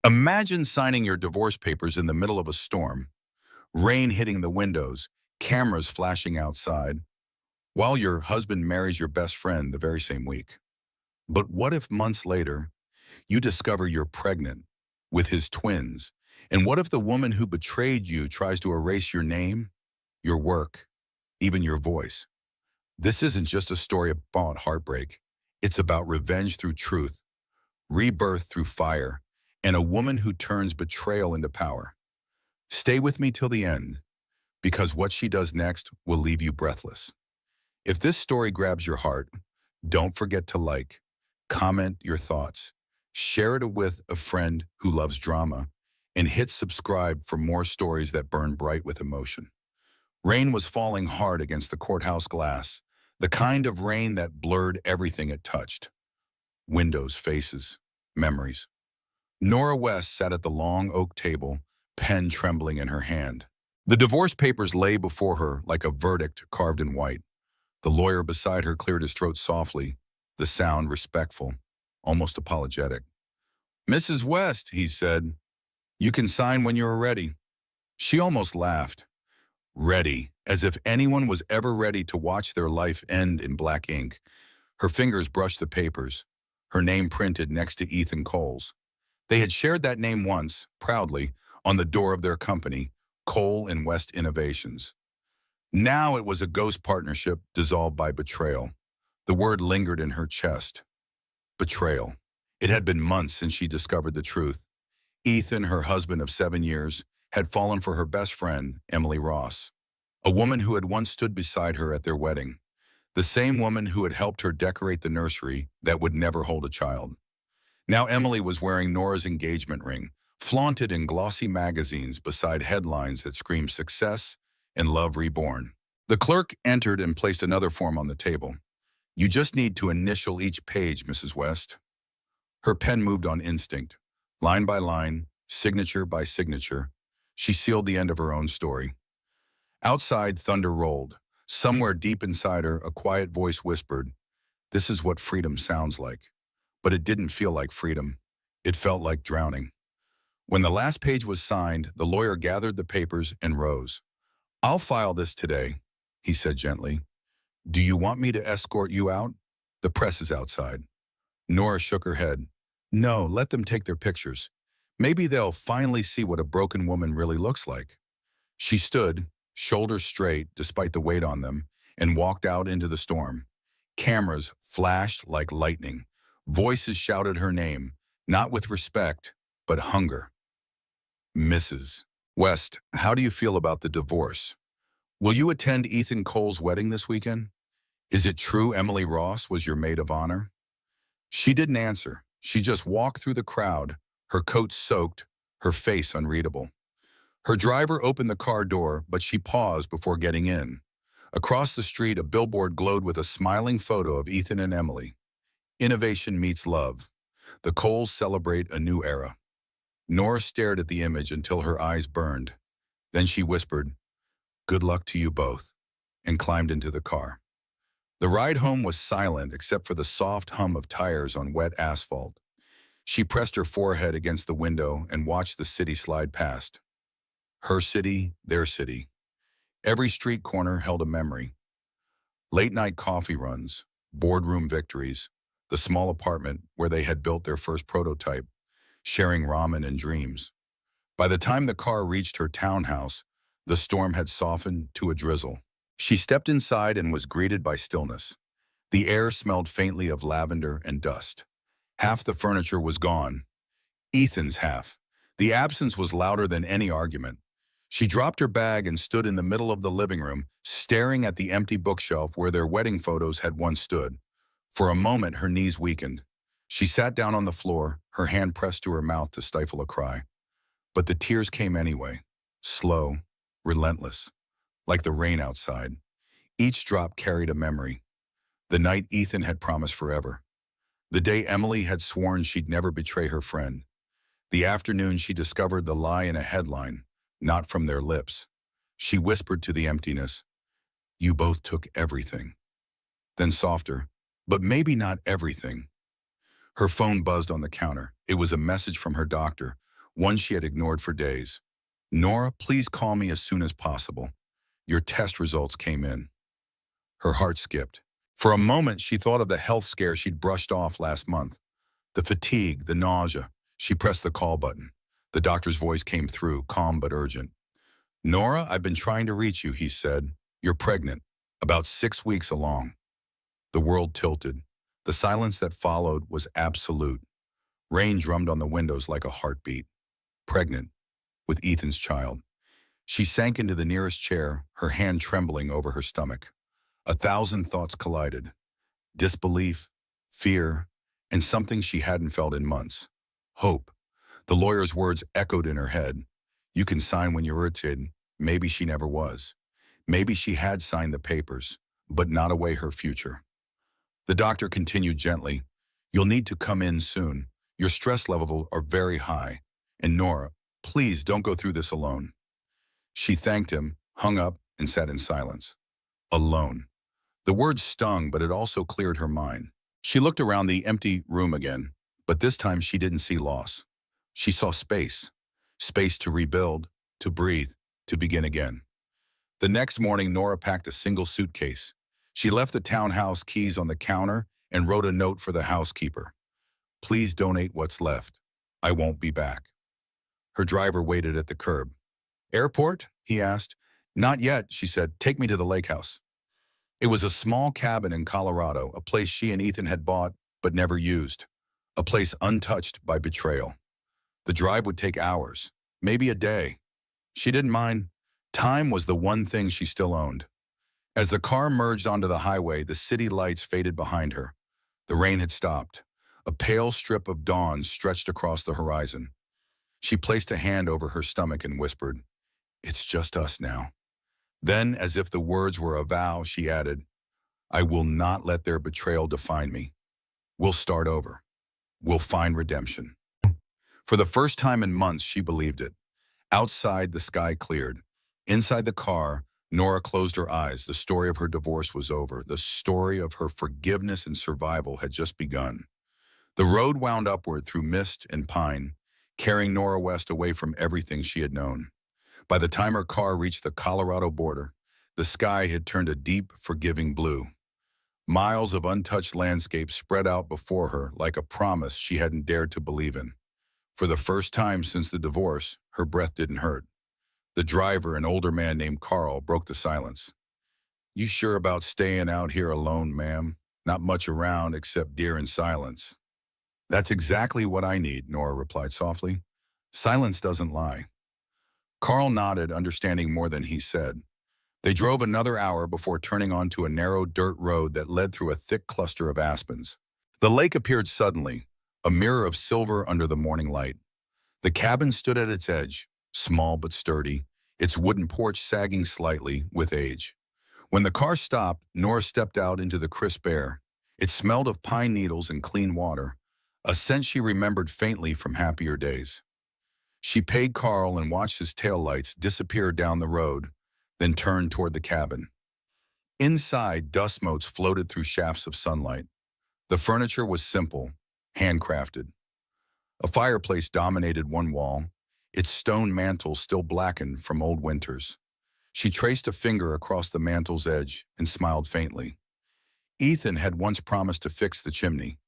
Imagine signing your divorce papers in the middle of a storm, rain hitting the windows, cameras flashing outside, while your husband marries your best friend the very same week. But what if months later, you discover you're pregnant with his twins? And what if the woman who betrayed you tries to erase your name, your work, even your voice? This isn't just a story about heartbreak. It's about revenge through truth, rebirth through fire, and a woman who turns betrayal into power. Stay with me till the end, because what she does next will leave you breathless. If this story grabs your heart, don't forget to like, comment your thoughts, share it with a friend who loves drama, and hit subscribe for more stories that burn bright with emotion. Rain was falling hard against the courthouse glass, the kind of rain that blurred everything it touched. Windows, faces, memories. Nora West sat at the long oak table, pen trembling in her hand. The divorce papers lay before her like a verdict carved in white. The lawyer beside her cleared his throat softly, the sound respectful, almost apologetic. "Mrs. West," he said, "you can sign when you're ready." She almost laughed. Ready, as if anyone was ever ready to watch their life end in black ink. Her fingers brushed the papers, her name printed next to Ethan Cole's. They had shared that name once, proudly, on the door of their company, Cole and West Innovations. Now it was a ghost partnership dissolved by betrayal. The word lingered in her chest. Betrayal. It had been months since she discovered the truth. Ethan, her husband of 7 years, had fallen for her best friend, Emily Ross, a woman who had once stood beside her at their wedding, the same woman who had helped her decorate the nursery that would never hold a child. Now Emily was wearing Nora's engagement ring, flaunted in glossy magazines beside headlines that screamed success and love reborn. The clerk entered and placed another form on the table. "You just need to initial each page, Mrs. West." Her pen moved on instinct, line by line, signature by signature. She sealed the end of her own story. Outside, thunder rolled. Somewhere deep inside her, a quiet voice whispered, "This is what freedom sounds like." But it didn't feel like freedom. It felt like drowning. When the last page was signed, the lawyer gathered the papers and rose. "I'll file this today," he said gently. "Do you want me to escort you out? The press is outside." Nora shook her head. "No, let them take their pictures. Maybe they'll finally see what a broken woman really looks like." She stood, shoulders straight despite the weight on them, and walked out into the storm. Cameras flashed like lightning. Voices shouted her name, not with respect, but hunger. "Mrs. West, how do you feel about the divorce? Will you attend Ethan Cole's wedding this weekend? Is it true Emily Ross was your maid of honor?" She didn't answer. She just walked through the crowd, her coat soaked, her face unreadable. Her driver opened the car door, but she paused before getting in. Across the street, a billboard glowed with a smiling photo of Ethan and Emily. Innovation meets love. The Coles celebrate a new era. Nora stared at the image until her eyes burned. Then she whispered, "Good luck to you both," and climbed into the car. The ride home was silent except for the soft hum of tires on wet asphalt. She pressed her forehead against the window and watched the city slide past. Her city, their city. Every street corner held a memory. Late-night coffee runs, boardroom victories, the small apartment where they had built their first prototype, sharing ramen and dreams. By the time the car reached her townhouse, the storm had softened to a drizzle. She stepped inside and was greeted by stillness. The air smelled faintly of lavender and dust. Half the furniture was gone. Ethan's half. The absence was louder than any argument. She dropped her bag and stood in the middle of the living room, staring at the empty bookshelf where their wedding photos had once stood. For a moment, her knees weakened. She sat down on the floor, her hand pressed to her mouth to stifle a cry. But the tears came anyway, slow, relentless, like the rain outside. Each drop carried a memory. The night Ethan had promised forever. The day Emily had sworn she'd never betray her friend. The afternoon she discovered the lie in a headline, not from their lips. She whispered to the emptiness, "You both took everything." Then softer, "But maybe not everything." Her phone buzzed on the counter. It was a message from her doctor, one she had ignored for days. Nora, please call me as soon as possible. Your test results came in. Her heart skipped. For a moment, she thought of the health scare she'd brushed off last month. The fatigue, the nausea. She pressed the call button. The doctor's voice came through, calm but urgent. Nora, I've been trying to reach you, he said. You're pregnant, about 6 weeks along. The world tilted. The silence that followed was absolute. Rain drummed on the windows like a heartbeat. Pregnant, with Ethan's child. She sank into the nearest chair, her hand trembling over her stomach. 1,000 thoughts collided. Disbelief, fear, and something she hadn't felt in months. Hope. The lawyer's words echoed in her head. You can sign when you're irritated. Maybe she never was. Maybe she had signed the papers, but not away her future. The doctor continued gently. You'll need to come in soon. Your stress levels are very high. And Nora, please don't go through this alone. She thanked him, hung up, and sat in silence. Alone. The word stung, but it also cleared her mind. She looked around the empty room again, but this time she didn't see loss. She saw space. Space to rebuild, to breathe, to begin again. The next morning, Nora packed a single suitcase. She left the townhouse keys on the counter and wrote a note for the housekeeper. Please donate what's left. I won't be back. Her driver waited at the curb. Airport? He asked. Not yet, she said. Take me to the lake house. It was a small cabin in Colorado, a place she and Ethan had bought but never used. A place untouched by betrayal. The drive would take hours, maybe a day. She didn't mind. Time was the one thing she still owned. As the car merged onto the highway, the city lights faded behind her. The rain had stopped. A pale strip of dawn stretched across the horizon. She placed a hand over her stomach and whispered, It's just us now. Then, as if the words were a vow, she added, I will not let their betrayal define me. We'll start over. We'll find redemption. For the first time in months, she believed it. Outside, the sky cleared. Inside the car, Nora closed her eyes. The story of her divorce was over. The story of her forgiveness and survival had just begun. The road wound upward through mist and pine, carrying Nora West away from everything she had known. By the time her car reached the Colorado border, the sky had turned a deep, forgiving blue. Miles of untouched landscape spread out before her like a promise she hadn't dared to believe in. For the first time since the divorce, her breath didn't hurt. The driver, an older man named Carl, broke the silence. You sure about staying out here alone, ma'am? Not much around except deer and silence. That's exactly what I need, Nora replied softly. Silence doesn't lie. Carl nodded, understanding more than he said. They drove another hour before turning onto a narrow dirt road that led through a thick cluster of aspens. The lake appeared suddenly, a mirror of silver under the morning light. The cabin stood at its edge, small but sturdy, its wooden porch sagging slightly with age. When the car stopped, Nora stepped out into the crisp air. It smelled of pine needles and clean water, a scent she remembered faintly from happier days. She paid Carl and watched his taillights disappear down the road, then turned toward the cabin. Inside, dust motes floated through shafts of sunlight. The furniture was simple, handcrafted. A fireplace dominated one wall, its stone mantle still blackened from old winters. She traced a finger across the mantle's edge and smiled faintly. Ethan had once promised to fix the chimney.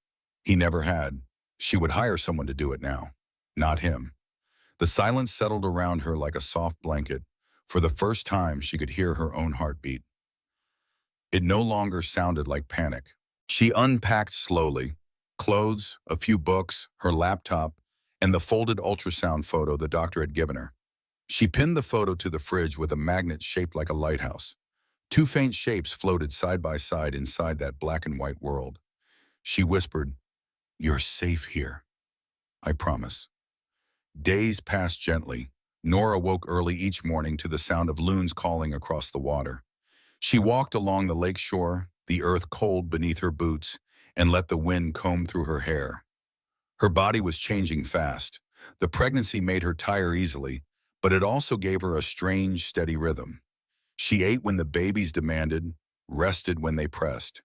He never had. She would hire someone to do it now, not him. The silence settled around her like a soft blanket. For the first time, she could hear her own heartbeat. It no longer sounded like panic. She unpacked slowly. Clothes, a few books, her laptop, and the folded ultrasound photo the doctor had given her. She pinned the photo to the fridge with a magnet shaped like a lighthouse. Two faint shapes floated side by side inside that black and white world. She whispered, You're safe here. I promise. Days passed gently. Nora woke early each morning to the sound of loons calling across the water. She walked along the lake shore, the earth cold beneath her boots, and let the wind comb through her hair. Her body was changing fast. The pregnancy made her tire easily, but it also gave her a strange, steady rhythm. She ate when the babies demanded, rested when they pressed.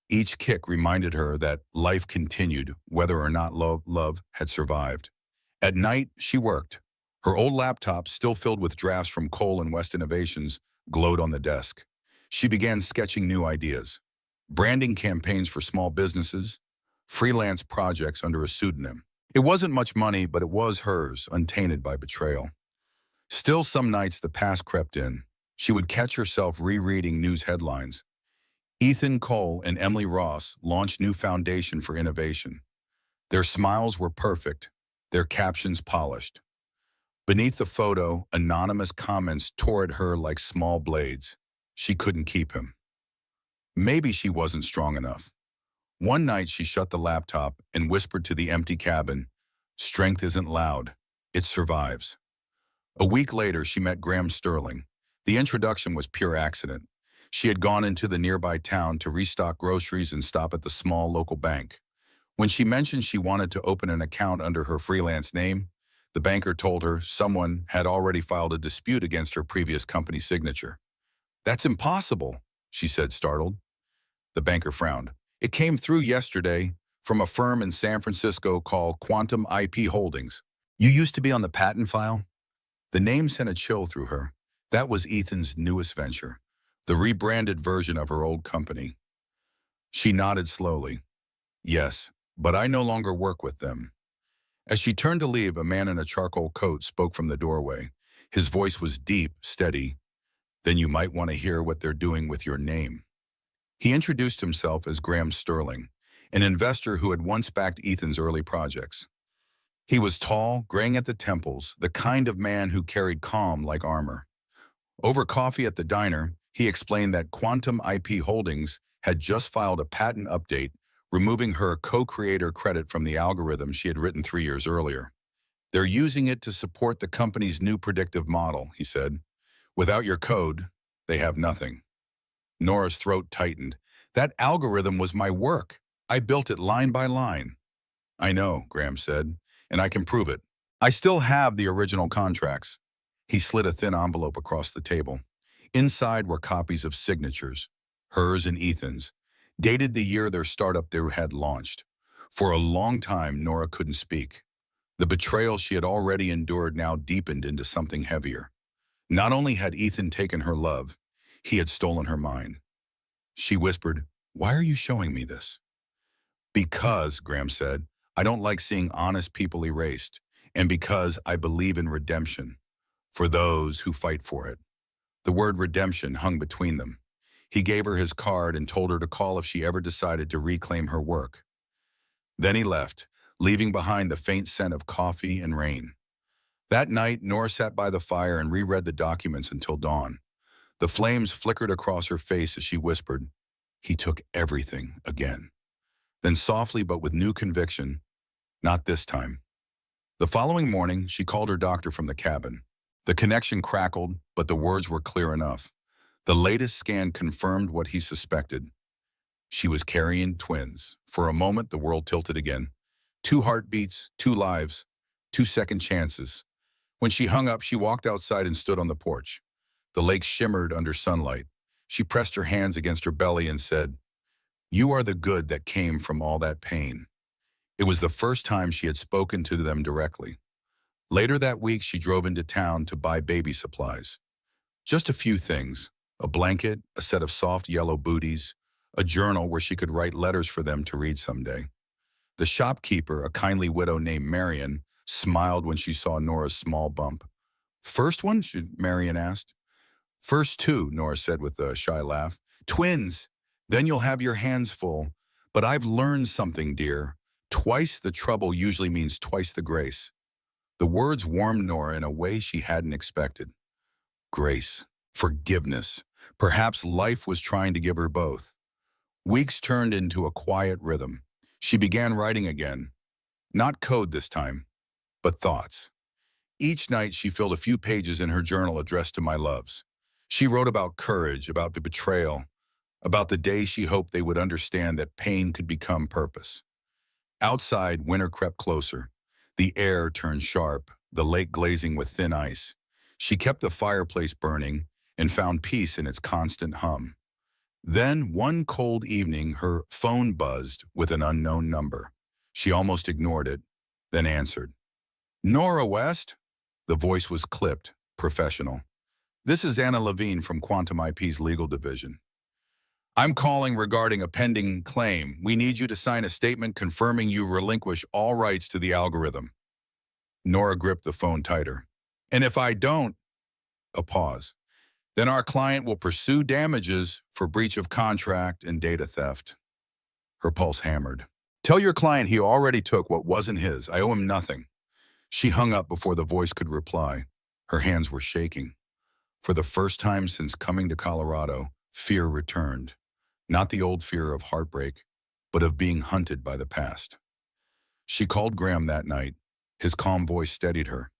Each kick reminded her that life continued, whether or not love had survived. At night, she worked. Her old laptop, still filled with drafts from Cole and West Innovations, glowed on the desk. She began sketching new ideas. Branding campaigns for small businesses, freelance projects under a pseudonym. It wasn't much money, but it was hers, untainted by betrayal. Still, some nights the past crept in. She would catch herself rereading news headlines. Ethan Cole and Emily Ross launched new foundation for innovation. Their smiles were perfect, their captions polished. Beneath the photo, anonymous comments tore at her like small blades. She couldn't keep him. Maybe she wasn't strong enough. One night she shut the laptop and whispered to the empty cabin, "Strength isn't loud, it survives." A week later, she met Graham Sterling. The introduction was pure accident. She had gone into the nearby town to restock groceries and stop at the small local bank. When she mentioned she wanted to open an account under her freelance name, the banker told her someone had already filed a dispute against her previous company signature. "That's impossible," she said, startled. The banker frowned. "It came through yesterday from a firm in San Francisco called Quantum IP Holdings. You used to be on the patent file?" The name sent a chill through her. That was Ethan's newest venture, the rebranded version of her old company. She nodded slowly. "Yes, but I no longer work with them." As she turned to leave, a man in a charcoal coat spoke from the doorway. His voice was deep, steady. "Then you might want to hear what they're doing with your name." He introduced himself as Graham Sterling, an investor who had once backed Ethan's early projects. He was tall, graying at the temples, the kind of man who carried calm like armor. Over coffee at the diner, he explained that Quantum IP Holdings had just filed a patent update, removing her co-creator credit from the algorithm she had written 3 years earlier. "They're using it to support the company's new predictive model," he said. "Without your code, they have nothing." Nora's throat tightened. "That algorithm was my work. I built it line by line." "I know," Graham said, "and I can prove it. I still have the original contracts." He slid a thin envelope across the table. Inside were copies of signatures, hers and Ethan's, dated the year their startup they had launched. For a long time, Nora couldn't speak. The betrayal she had already endured now deepened into something heavier. Not only had Ethan taken her love, he had stolen her mind. She whispered, "Why are you showing me this?" "Because," Graham said, "I don't like seeing honest people erased, and because I believe in redemption, for those who fight for it." The word redemption hung between them. He gave her his card and told her to call if she ever decided to reclaim her work. Then he left, leaving behind the faint scent of coffee and rain. That night, Nora sat by the fire and reread the documents until dawn. The flames flickered across her face as she whispered, "He took everything again." Then softly but with new conviction, "Not this time." The following morning, she called her doctor from the cabin. The connection crackled, but the words were clear enough. The latest scan confirmed what he suspected. She was carrying twins. For a moment, the world tilted again. 2 heartbeats, 2 lives, 2 second chances. When she hung up, she walked outside and stood on the porch. The lake shimmered under sunlight. She pressed her hands against her belly and said, "You are the good that came from all that pain." It was the first time she had spoken to them directly. Later that week, she drove into town to buy baby supplies. Just a few things: a blanket, a set of soft yellow booties, a journal where she could write letters for them to read someday. The shopkeeper, a kindly widow named Marion, smiled when she saw Nora's small bump. "First one?" Marion asked. "First 2, Nora said with a shy laugh. "Twins! Then you'll have your hands full. But I've learned something, dear. Twice the trouble usually means twice the grace." The words warmed Nora in a way she hadn't expected. Grace. Forgiveness. Perhaps life was trying to give her both. Weeks turned into a quiet rhythm. She began writing again. Not code this time, but thoughts. Each night she filled a few pages in her journal addressed to my loves. She wrote about courage, about the betrayal, about the day she hoped they would understand that pain could become purpose. Outside, winter crept closer. The air turned sharp, the lake glazing with thin ice. She kept the fireplace burning and found peace in its constant hum. Then, one cold evening, her phone buzzed with an unknown number. She almost ignored it, then answered. Nora West? The voice was clipped, professional. This is Anna Levine from Quantum IP's legal division. I'm calling regarding a pending claim. We need you to sign a statement confirming you relinquish all rights to the algorithm. Nora gripped the phone tighter. And if I don't, a pause, then our client will pursue damages for breach of contract and data theft. Her pulse hammered. Tell your client he already took what wasn't his. I owe him nothing. She hung up before the voice could reply. Her hands were shaking. For the first time since coming to Colorado, fear returned. Not the old fear of heartbreak, but of being hunted by the past. She called Graham that night. His calm voice steadied her.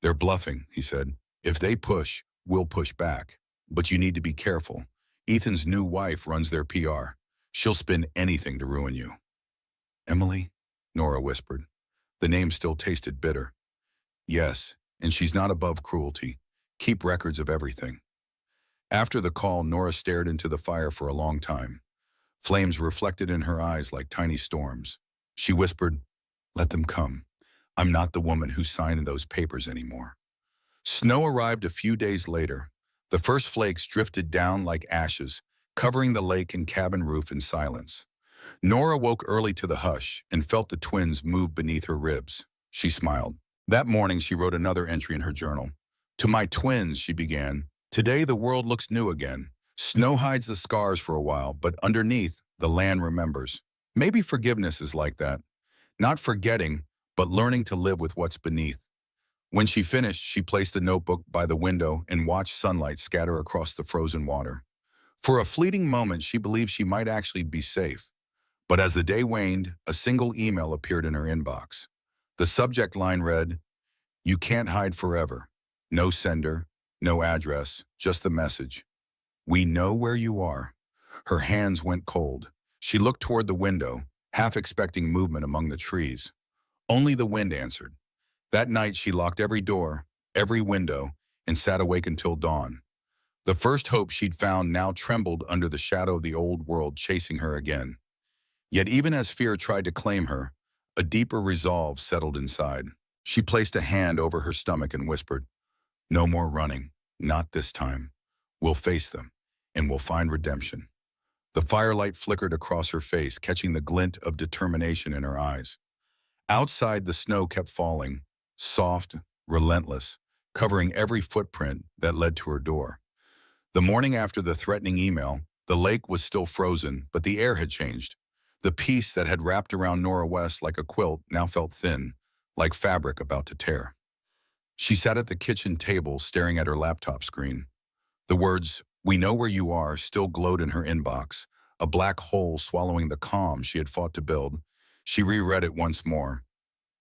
They're bluffing, he said. If they push, we'll push back. But you need to be careful. Ethan's new wife runs their PR. She'll spin anything to ruin you. Emily? Nora whispered. The name still tasted bitter. Yes, and she's not above cruelty. Keep records of everything. After the call, Nora stared into the fire for a long time. Flames reflected in her eyes like tiny storms. She whispered, let them come. I'm not the woman who signed those papers anymore. Snow arrived a few days later. The first flakes drifted down like ashes, covering the lake and cabin roof in silence. Nora woke early to the hush and felt the twins move beneath her ribs. She smiled. That morning, she wrote another entry in her journal. To my twins, she began, today the world looks new again. Snow hides the scars for a while, but underneath, the land remembers. Maybe forgiveness is like that. Not forgetting, but learning to live with what's beneath. When she finished, she placed the notebook by the window and watched sunlight scatter across the frozen water. For a fleeting moment, she believed she might actually be safe. But as the day waned, a single email appeared in her inbox. The subject line read, you can't hide forever. No sender, no address, just the message. We know where you are. Her hands went cold. She looked toward the window, half expecting movement among the trees. Only the wind answered. That night, she locked every door, every window, and sat awake until dawn. The first hope she'd found now trembled under the shadow of the old world chasing her again. Yet even as fear tried to claim her, a deeper resolve settled inside. She placed a hand over her stomach and whispered, no more running, not this time. We'll face them, and we'll find redemption. The firelight flickered across her face, catching the glint of determination in her eyes. Outside, the snow kept falling, soft, relentless, covering every footprint that led to her door. The morning after the threatening email, the lake was still frozen, but the air had changed. The peace that had wrapped around Nora West like a quilt now felt thin, like fabric about to tear. She sat at the kitchen table, staring at her laptop screen. The words, we know where you are, still glowed in her inbox, a black hole swallowing the calm she had fought to build. She reread it once more.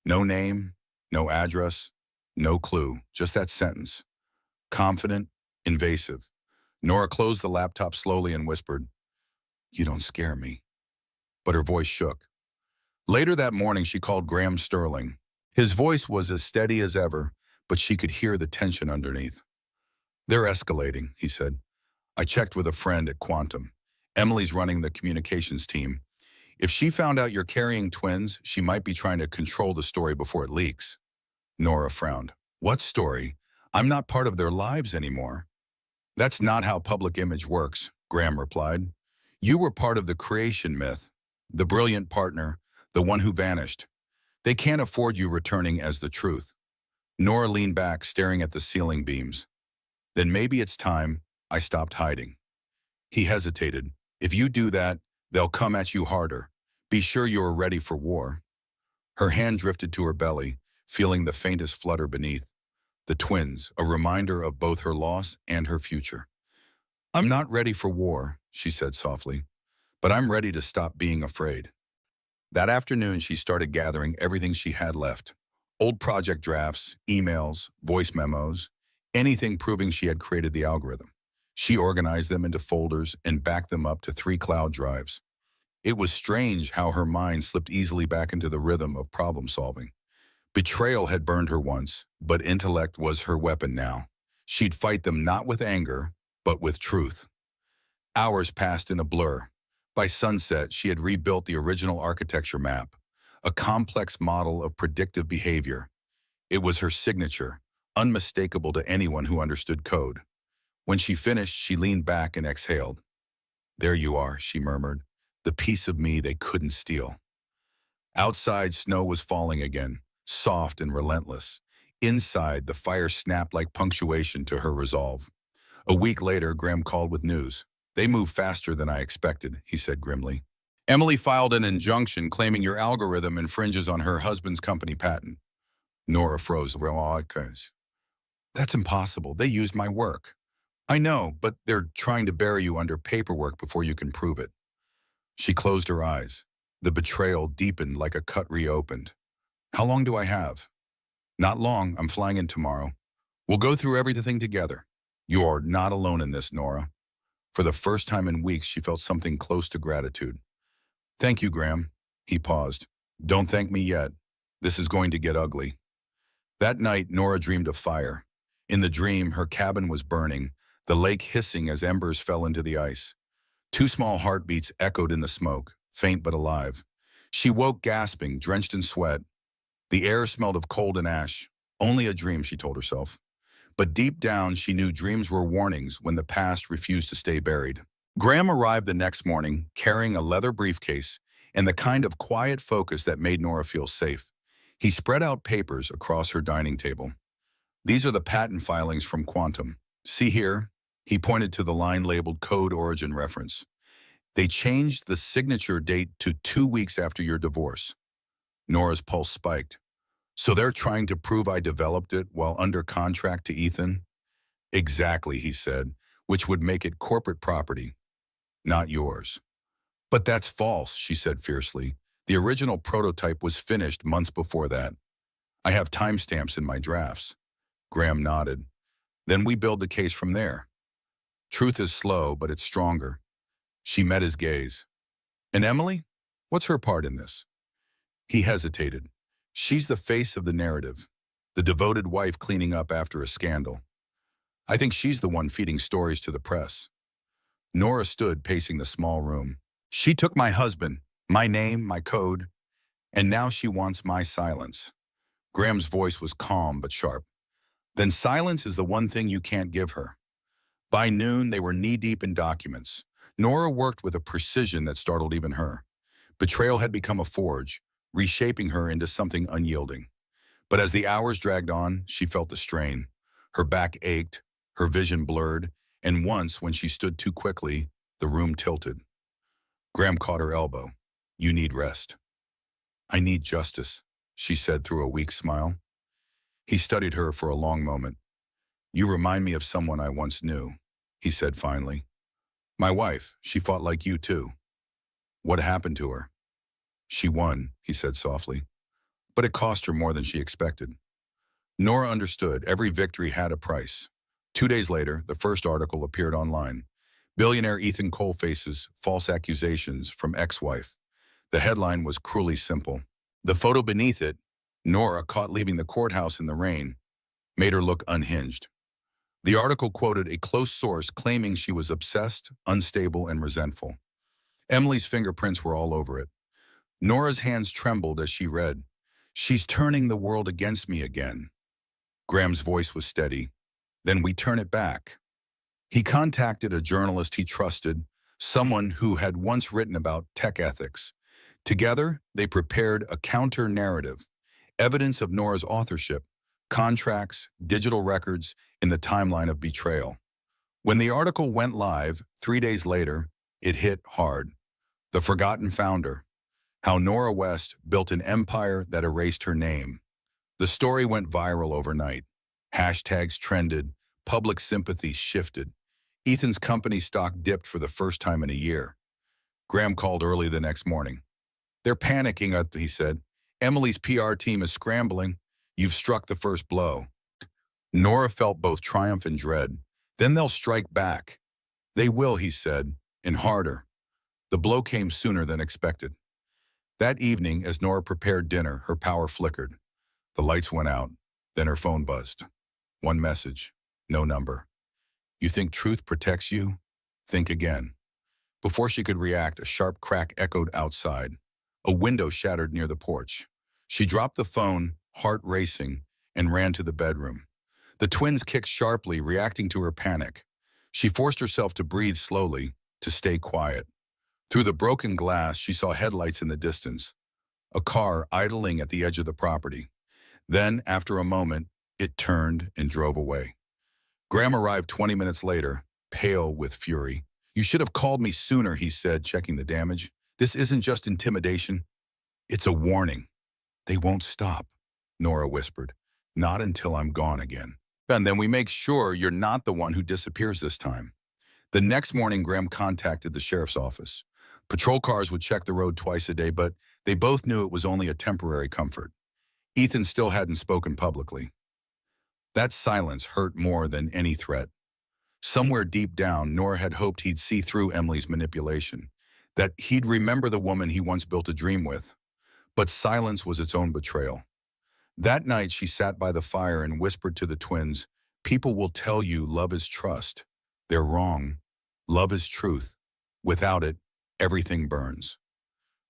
No name, no address, no clue, just that sentence. Confident, invasive. Nora closed the laptop slowly and whispered, you don't scare me. But her voice shook. Later that morning, she called Graham Sterling. His voice was as steady as ever, but she could hear the tension underneath. They're escalating, he said. I checked with a friend at Quantum. Emily's running the communications team. If she found out you're carrying twins, she might be trying to control the story before it leaks. Nora frowned. What story? I'm not part of their lives anymore. That's not how public image works, Graham replied. You were part of the creation myth, the brilliant partner, the one who vanished. They can't afford you returning as the truth. Nora leaned back, staring at the ceiling beams. Then maybe it's time I stopped hiding. He hesitated. If you do that, they'll come at you harder. Be sure you are ready for war. Her hand drifted to her belly, feeling the faintest flutter beneath. The twins, a reminder of both her loss and her future. I'm not ready for war, she said softly, but I'm ready to stop being afraid. That afternoon, she started gathering everything she had left. Old project drafts, emails, voice memos, anything proving she had created the algorithm. She organized them into folders and backed them up to 3 cloud drives. It was strange how her mind slipped easily back into the rhythm of problem solving. Betrayal had burned her once, but intellect was her weapon now. She'd fight them not with anger, but with truth. Hours passed in a blur. By sunset, she had rebuilt the original architecture map, a complex model of predictive behavior. It was her signature, unmistakable to anyone who understood code. When she finished, she leaned back and exhaled. "There you are," she murmured, "the piece of me they couldn't steal." Outside, snow was falling again, soft and relentless. Inside, the fire snapped like punctuation to her resolve. A week later, Graham called with news. "They move faster than I expected," he said grimly. "Emily filed an injunction claiming your algorithm infringes on her husband's company patent." Nora froze. "That's impossible. They used my work." "I know, but they're trying to bury you under paperwork before you can prove it." She closed her eyes. The betrayal deepened like a cut reopened. "How long do I have?" "Not long. I'm flying in tomorrow. We'll go through everything together." "You are not alone in this, Nora." For the first time in weeks, she felt something close to gratitude. "Thank you, Graham." He paused. "Don't thank me yet. This is going to get ugly." That night, Nora dreamed of fire. In the dream, her cabin was burning, the lake hissing as embers fell into the ice. Two small heartbeats echoed in the smoke, faint but alive. She woke gasping, drenched in sweat. The air smelled of cold and ash. Only a dream, she told herself. But deep down, she knew dreams were warnings when the past refused to stay buried. Graham arrived the next morning, carrying a leather briefcase and the kind of quiet focus that made Nora feel safe. He spread out papers across her dining table. "These are the patent filings from Quantum. See here?" He pointed to the line labeled Code Origin Reference. "They changed the signature date to 2 weeks after your divorce." Nora's pulse spiked. "So they're trying to prove I developed it while under contract to Ethan?" "Exactly," he said, "which would make it corporate property, not yours." "But that's false," she said fiercely. "The original prototype was finished months before that. I have timestamps in my drafts." Graham nodded. "Then we build the case from there. Truth is slow, but it's stronger." She met his gaze. "And Emily? What's her part in this?" He hesitated. "She's the face of the narrative, the devoted wife cleaning up after a scandal. I think she's the one feeding stories to the press." Nora stood pacing the small room. "She took my husband, my name, my code, and now she wants my silence." Graham's voice was calm but sharp. "Then silence is the one thing you can't give her." By noon, they were knee-deep in documents. Nora worked with a precision that startled even her. Betrayal had become a forge, reshaping her into something unyielding. But as the hours dragged on, she felt the strain. Her back ached, her vision blurred, and once, when she stood too quickly, the room tilted. Graham caught her elbow. "You need rest." "I need justice," she said through a weak smile. He studied her for a long moment. "You remind me of someone I once knew," he said finally. "My wife, she fought like you too." "What happened to her?" "She won," he said softly. "But it cost her more than she expected." Nora understood every victory had a price. 2 days later, the first article appeared online. Billionaire Ethan Cole faces false accusations from ex-wife. The headline was cruelly simple. The photo beneath it, Nora caught leaving the courthouse in the rain, made her look unhinged. The article quoted a close source claiming she was obsessed, unstable, and resentful. Emily's fingerprints were all over it. Nora's hands trembled as she read, "She's turning the world against me again." Graham's voice was steady. "Then we turn it back." He contacted a journalist he trusted, someone who had once written about tech ethics. Together, they prepared a counter-narrative, evidence of Nora's authorship, contracts, digital records in the timeline of betrayal. When the article went live 3 days later, it hit hard. The Forgotten Founder, how Nora West built an empire that erased her name. The story went viral overnight. Hashtags trended, public sympathy shifted. Ethan's company stock dipped for the first time in a year. Graham called early the next morning. "They're panicking," he said. "Emily's PR team is scrambling. You've struck the first blow." Nora felt both triumph and dread. "Then they'll strike back." "They will," he said, "and harder." The blow came sooner than expected. That evening, as Nora prepared dinner, her power flickered. The lights went out. Then her phone buzzed. One message. No number. "You think truth protects you? Think again." Before she could react, a sharp crack echoed outside. A window shattered near the porch. She dropped the phone, heart racing, and ran to the bedroom. The twins kicked sharply, reacting to her panic. She forced herself to breathe slowly, to stay quiet. Through the broken glass, she saw headlights in the distance, a car idling at the edge of the property. Then, after a moment, it turned and drove away. Graham arrived 20 minutes later, pale with fury. "You should have called me sooner," he said, checking the damage. "This isn't just intimidation. It's a warning." "They won't stop," Nora whispered. "Not until I'm gone again. And then we make sure you're not the one who disappears this time." The next morning, Graham contacted the sheriff's office. Patrol cars would check the road twice a day, but they both knew it was only a temporary comfort. Ethan still hadn't spoken publicly. That silence hurt more than any threat. Somewhere deep down, Nora had hoped he'd see through Emily's manipulation, that he'd remember the woman he once built a dream with. But silence was its own betrayal. That night, she sat by the fire and whispered to the twins, "People will tell you love is trust. They're wrong. Love is truth. Without it, everything burns."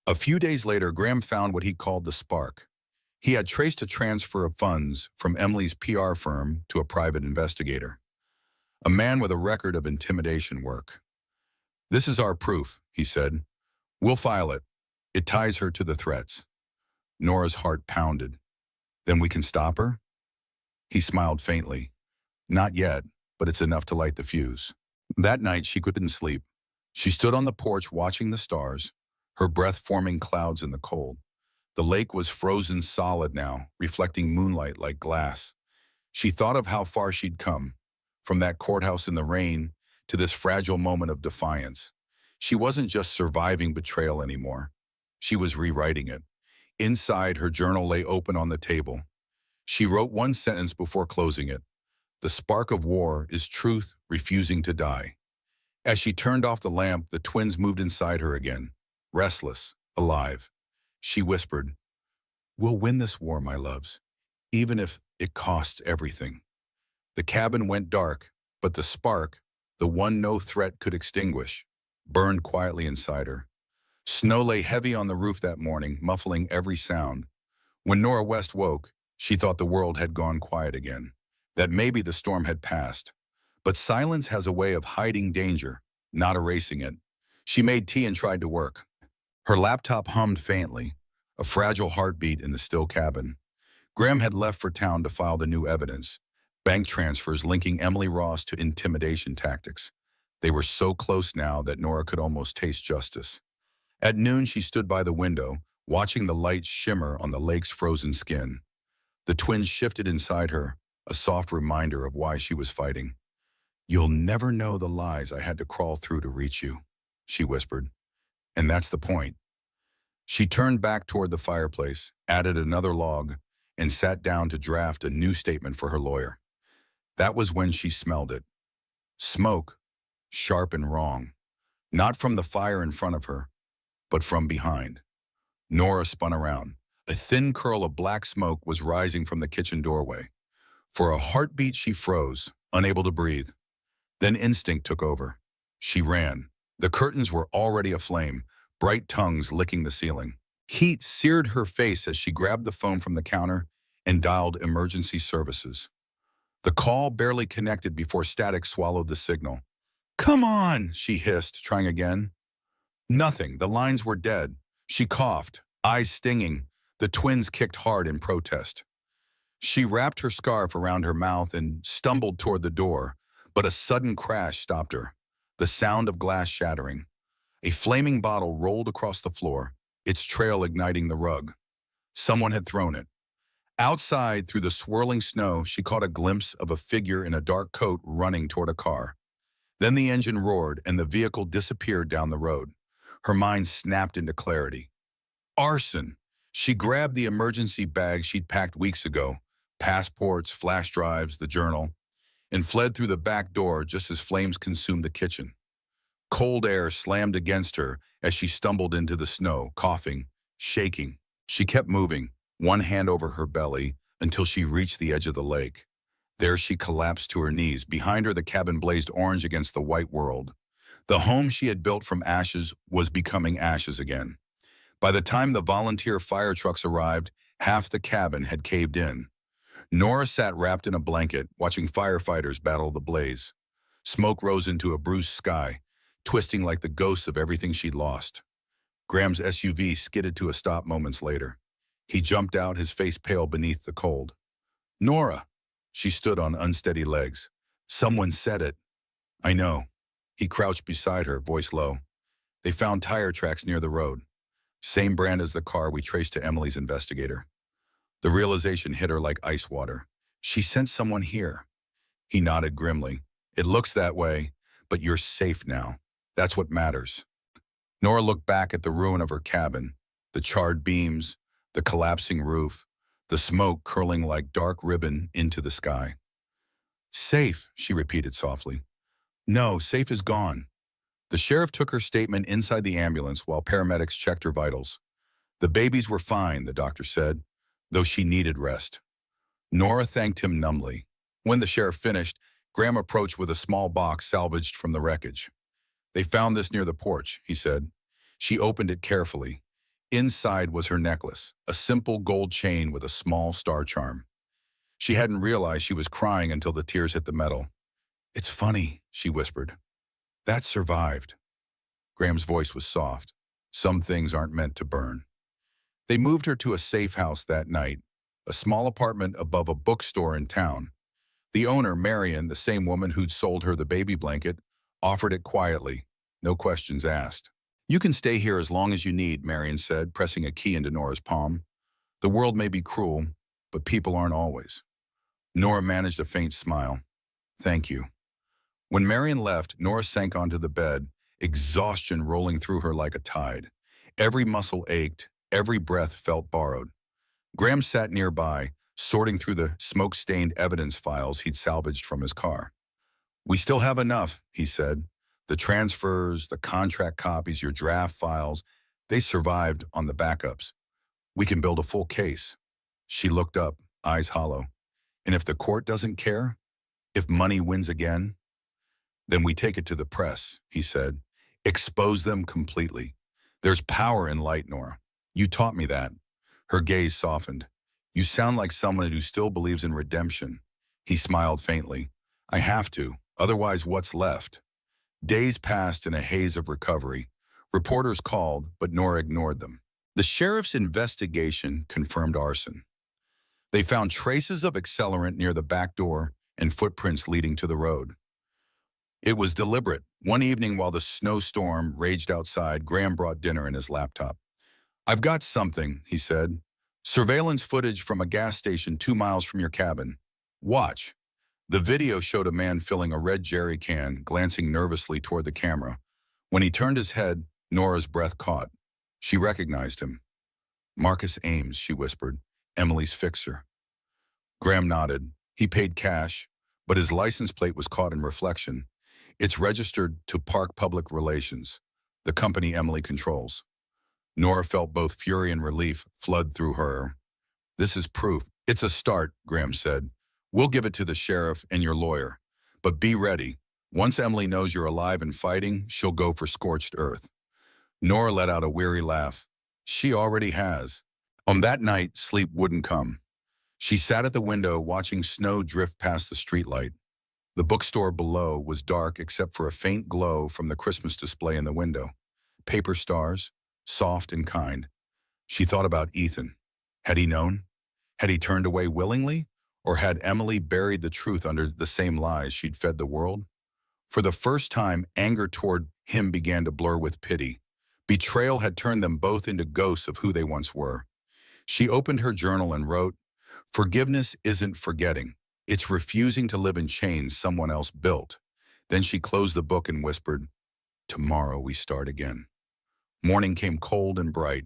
A few days later, Graham found what he called the spark. He had traced a transfer of funds from Emily's PR firm to a private investigator, a man with a record of intimidation work. "This is our proof," he said. "We'll file it. It ties her to the threats." Nora's heart pounded. "Then we can stop her?" He smiled faintly. "Not yet, but it's enough to light the fuse." That night, she couldn't sleep. She stood on the porch watching the stars, her breath forming clouds in the cold. The lake was frozen solid now, reflecting moonlight like glass. She thought of how far she'd come, from that courthouse in the rain to this fragile moment of defiance. She wasn't just surviving betrayal anymore. She was rewriting it. Inside, her journal lay open on the table. She wrote one sentence before closing it. "The spark of war is truth refusing to die." As she turned off the lamp, the twins moved inside her again, restless, alive. She whispered, "We'll win this war, my loves, even if it costs everything." The cabin went dark, but the spark, the one no threat could extinguish, burned quietly inside her. Snow lay heavy on the roof that morning, muffling every sound. When Nora West woke, she thought the world had gone quiet again, that maybe the storm had passed. But silence has a way of hiding danger, not erasing it. She made tea and tried to work. Her laptop hummed faintly, a fragile heartbeat in the still cabin. Graham had left for town to file the new evidence, bank transfers linking Emily Ross to intimidation tactics. They were so close now that Nora could almost taste justice. At noon, she stood by the window, watching the light shimmer on the lake's frozen skin. The twins shifted inside her, a soft reminder of why she was fighting. "You'll never know the lies I had to crawl through to reach you," she whispered. "And that's the point." She turned back toward the fireplace, added another log, and sat down to draft a new statement for her lawyer. That was when she smelled it. Smoke, sharp and wrong. Not from the fire in front of her, but from behind. Nora spun around. A thin curl of black smoke was rising from the kitchen doorway. For a heartbeat, she froze, unable to breathe. Then instinct took over. She ran. The curtains were already aflame, bright tongues licking the ceiling. Heat seared her face as she grabbed the phone from the counter and dialed emergency services. The call barely connected before static swallowed the signal. "Come on," she hissed, trying again. Nothing. The lines were dead. She coughed, eyes stinging. The twins kicked hard in protest. She wrapped her scarf around her mouth and stumbled toward the door, but a sudden crash stopped her, the sound of glass shattering. A flaming bottle rolled across the floor, its trail igniting the rug. Someone had thrown it. Outside, through the swirling snow, she caught a glimpse of a figure in a dark coat running toward a car. Then the engine roared and the vehicle disappeared down the road. Her mind snapped into clarity. Arson! She grabbed the emergency bag she'd packed weeks ago, passports, flash drives, the journal, and fled through the back door just as flames consumed the kitchen. Cold air slammed against her as she stumbled into the snow, coughing, shaking. She kept moving, one hand over her belly, until she reached the edge of the lake. There she collapsed to her knees. Behind her, the cabin blazed orange against the white world. The home she had built from ashes was becoming ashes again. By the time the volunteer fire trucks arrived, half the cabin had caved in. Nora sat wrapped in a blanket, watching firefighters battle the blaze. Smoke rose into a bruised sky, twisting like the ghosts of everything she'd lost. Graham's SUV skidded to a stop moments later. He jumped out, his face pale beneath the cold. Nora! She stood on unsteady legs. Someone said it. I know. He crouched beside her, voice low. They found tire tracks near the road. Same brand as the car we traced to Emily's investigator. The realization hit her like ice water. She sent someone here. He nodded grimly. It looks that way, but you're safe now. That's what matters. Nora looked back at the ruin of her cabin, the charred beams, the collapsing roof, the smoke curling like dark ribbon into the sky. Safe, she repeated softly. No, safe is gone. The sheriff took her statement inside the ambulance while paramedics checked her vitals. The babies were fine, the doctor said, though she needed rest. Nora thanked him numbly. When the sheriff finished, Graham approached with a small box salvaged from the wreckage. They found this near the porch, he said. She opened it carefully. Inside was her necklace, a simple gold chain with a small star charm. She hadn't realized she was crying until the tears hit the metal. It's funny, she whispered. That survived. Graham's voice was soft. Some things aren't meant to burn. They moved her to a safe house that night, a small apartment above a bookstore in town. The owner, Marion, the same woman who'd sold her the baby blanket, offered it quietly, no questions asked. You can stay here as long as you need, Marion said, pressing a key into Nora's palm. The world may be cruel, but people aren't always. Nora managed a faint smile. Thank you. When Marion left, Nora sank onto the bed, exhaustion rolling through her like a tide. Every muscle ached, every breath felt borrowed. Graham sat nearby, sorting through the smoke-stained evidence files he'd salvaged from his car. We still have enough, he said. The transfers, the contract copies, your draft files, they survived on the backups. We can build a full case. She looked up, eyes hollow. And if the court doesn't care? If money wins again? Then we take it to the press, he said. Expose them completely. There's power in light, Nora. You taught me that. Her gaze softened. You sound like someone who still believes in redemption. He smiled faintly. I have to, otherwise what's left? Days passed in a haze of recovery. Reporters called, but Nora ignored them. The sheriff's investigation confirmed arson. They found traces of accelerant near the back door and footprints leading to the road. It was deliberate. One evening while the snowstorm raged outside, Graham brought dinner in his laptop. I've got something, he said. Surveillance footage from a gas station 2 miles from your cabin. Watch. The video showed a man filling a red jerry can, glancing nervously toward the camera. When he turned his head, Nora's breath caught. She recognized him. Marcus Ames, she whispered, Emily's fixer. Graham nodded. He paid cash, but his license plate was caught in reflection. It's registered to Park Public Relations, the company Emily controls. Nora felt both fury and relief flood through her. This is proof. It's a start, Graham said. We'll give it to the sheriff and your lawyer. But be ready. Once Emily knows you're alive and fighting, she'll go for scorched earth. Nora let out a weary laugh. She already has. On that night, sleep wouldn't come. She sat at the window watching snow drift past the streetlight. The bookstore below was dark except for a faint glow from the Christmas display in the window. Paper stars, soft and kind. She thought about Ethan. Had he known? Had he turned away willingly? Or had Emily buried the truth under the same lies she'd fed the world? For the first time, anger toward him began to blur with pity. Betrayal had turned them both into ghosts of who they once were. She opened her journal and wrote, Forgiveness isn't forgetting. It's refusing to live in chains someone else built. Then she closed the book and whispered, Tomorrow we start again. Morning came cold and bright.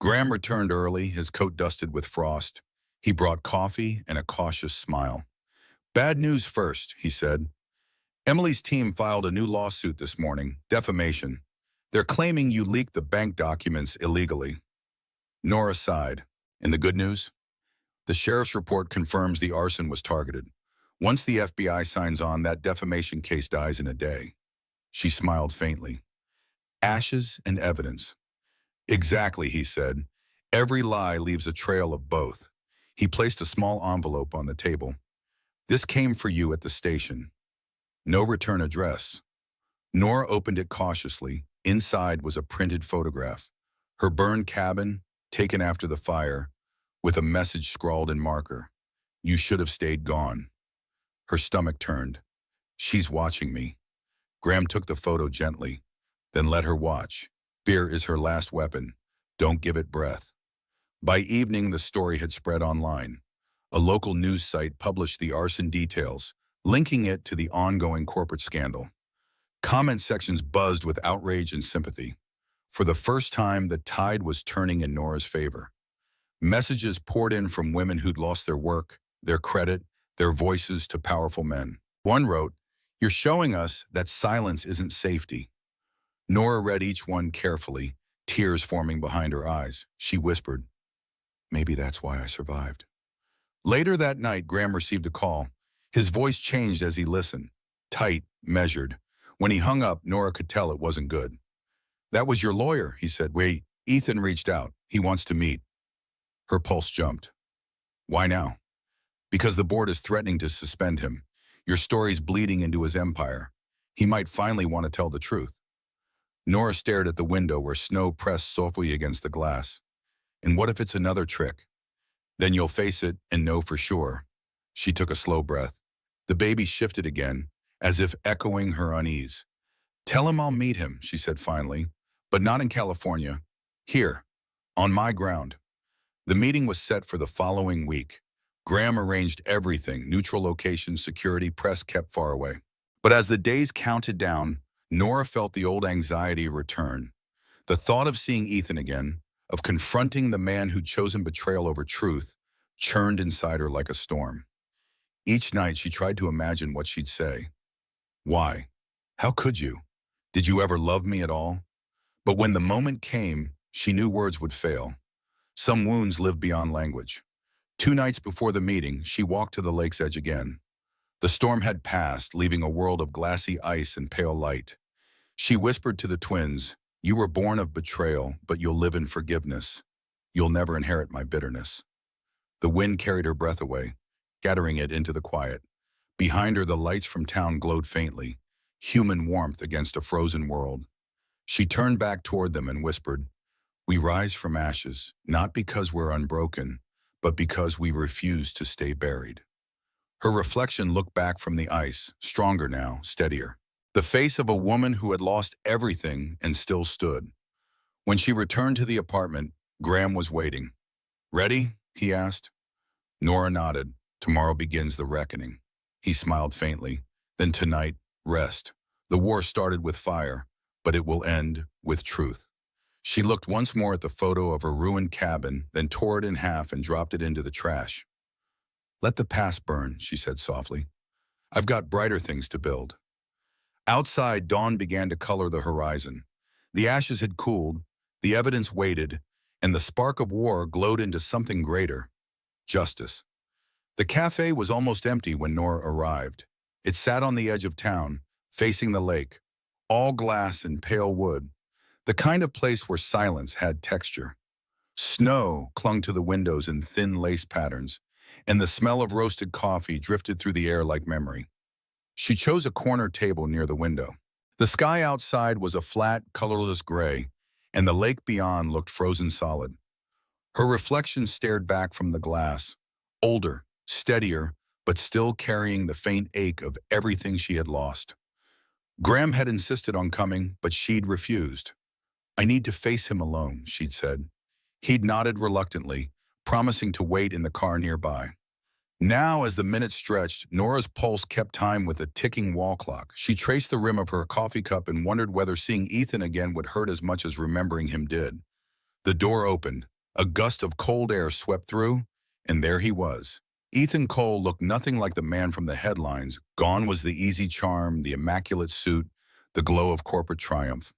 Graham returned early, his coat dusted with frost. He brought coffee and a cautious smile. Bad news first, he said. Emily's team filed a new lawsuit this morning, defamation. They're claiming you leaked the bank documents illegally. Nora sighed. And the good news? The sheriff's report confirms the arson was targeted. Once the FBI signs on, that defamation case dies in a day. She smiled faintly. Ashes and evidence. Exactly, he said. Every lie leaves a trail of both. He placed a small envelope on the table. This came for you at the station. No return address. Nora opened it cautiously. Inside was a printed photograph. Her burned cabin, taken after the fire, with a message scrawled in marker. You should have stayed gone. Her stomach turned. She's watching me. Graham took the photo gently, then let her watch. Fear is her last weapon. Don't give it breath. By evening, the story had spread online. A local news site published the arson details, linking it to the ongoing corporate scandal. Comment sections buzzed with outrage and sympathy. For the first time, the tide was turning in Nora's favor. Messages poured in from women who'd lost their work, their credit, their voices to powerful men. One wrote, "You're showing us that silence isn't safety." Nora read each one carefully, tears forming behind her eyes. She whispered, "Maybe that's why I survived." Later that night, Graham received a call. His voice changed as he listened. Tight, measured. When he hung up, Nora could tell it wasn't good. "That was your lawyer," he said. "Wait, Ethan reached out. He wants to meet." Her pulse jumped. "Why now?" "Because the board is threatening to suspend him. Your story's bleeding into his empire. He might finally want to tell the truth." Nora stared at the window where snow pressed softly against the glass. "And what if it's another trick? Then you'll face it and know for sure." She took a slow breath. The baby shifted again, as if echoing her unease. "Tell him I'll meet him," she said finally, "but not in California. Here, on my ground." The meeting was set for the following week. Graham arranged everything, neutral location, security, press kept far away. But as the days counted down, Nora felt the old anxiety return. The thought of seeing Ethan again, of confronting the man who'd chosen betrayal over truth, churned inside her like a storm. Each night she tried to imagine what she'd say. Why? How could you? Did you ever love me at all? But when the moment came, she knew words would fail. Some wounds live beyond language. 2 nights before the meeting, she walked to the lake's edge again. The storm had passed, leaving a world of glassy ice and pale light. She whispered to the twins, "You were born of betrayal, but you'll live in forgiveness. You'll never inherit my bitterness." The wind carried her breath away, scattering it into the quiet. Behind her, the lights from town glowed faintly, human warmth against a frozen world. She turned back toward them and whispered, "We rise from ashes, not because we're unbroken, but because we refuse to stay buried." Her reflection looked back from the ice, stronger now, steadier. The face of a woman who had lost everything and still stood. When she returned to the apartment, Graham was waiting. "Ready?" he asked. Nora nodded. "Tomorrow begins the reckoning." He smiled faintly. "Then tonight, rest. The war started with fire, but it will end with truth." She looked once more at the photo of her ruined cabin, then tore it in half and dropped it into the trash. "Let the past burn," she said softly. "I've got brighter things to build." Outside, dawn began to color the horizon. The ashes had cooled, the evidence waited, and the spark of war glowed into something greater: justice. The cafe was almost empty when Nora arrived. It sat on the edge of town, facing the lake, all glass and pale wood, the kind of place where silence had texture. Snow clung to the windows in thin lace patterns, and the smell of roasted coffee drifted through the air like memory. She chose a corner table near the window. The sky outside was a flat, colorless gray, and the lake beyond looked frozen solid. Her reflection stared back from the glass, older, steadier, but still carrying the faint ache of everything she had lost. Graham had insisted on coming, but she'd refused. "I need to face him alone," she'd said. He'd nodded reluctantly, promising to wait in the car nearby. Now, as the minutes stretched, Nora's pulse kept time with a ticking wall clock. She traced the rim of her coffee cup and wondered whether seeing Ethan again would hurt as much as remembering him did. The door opened. A gust of cold air swept through, and there he was. Ethan Cole looked nothing like the man from the headlines. Gone was the easy charm, the immaculate suit, the glow of corporate triumph.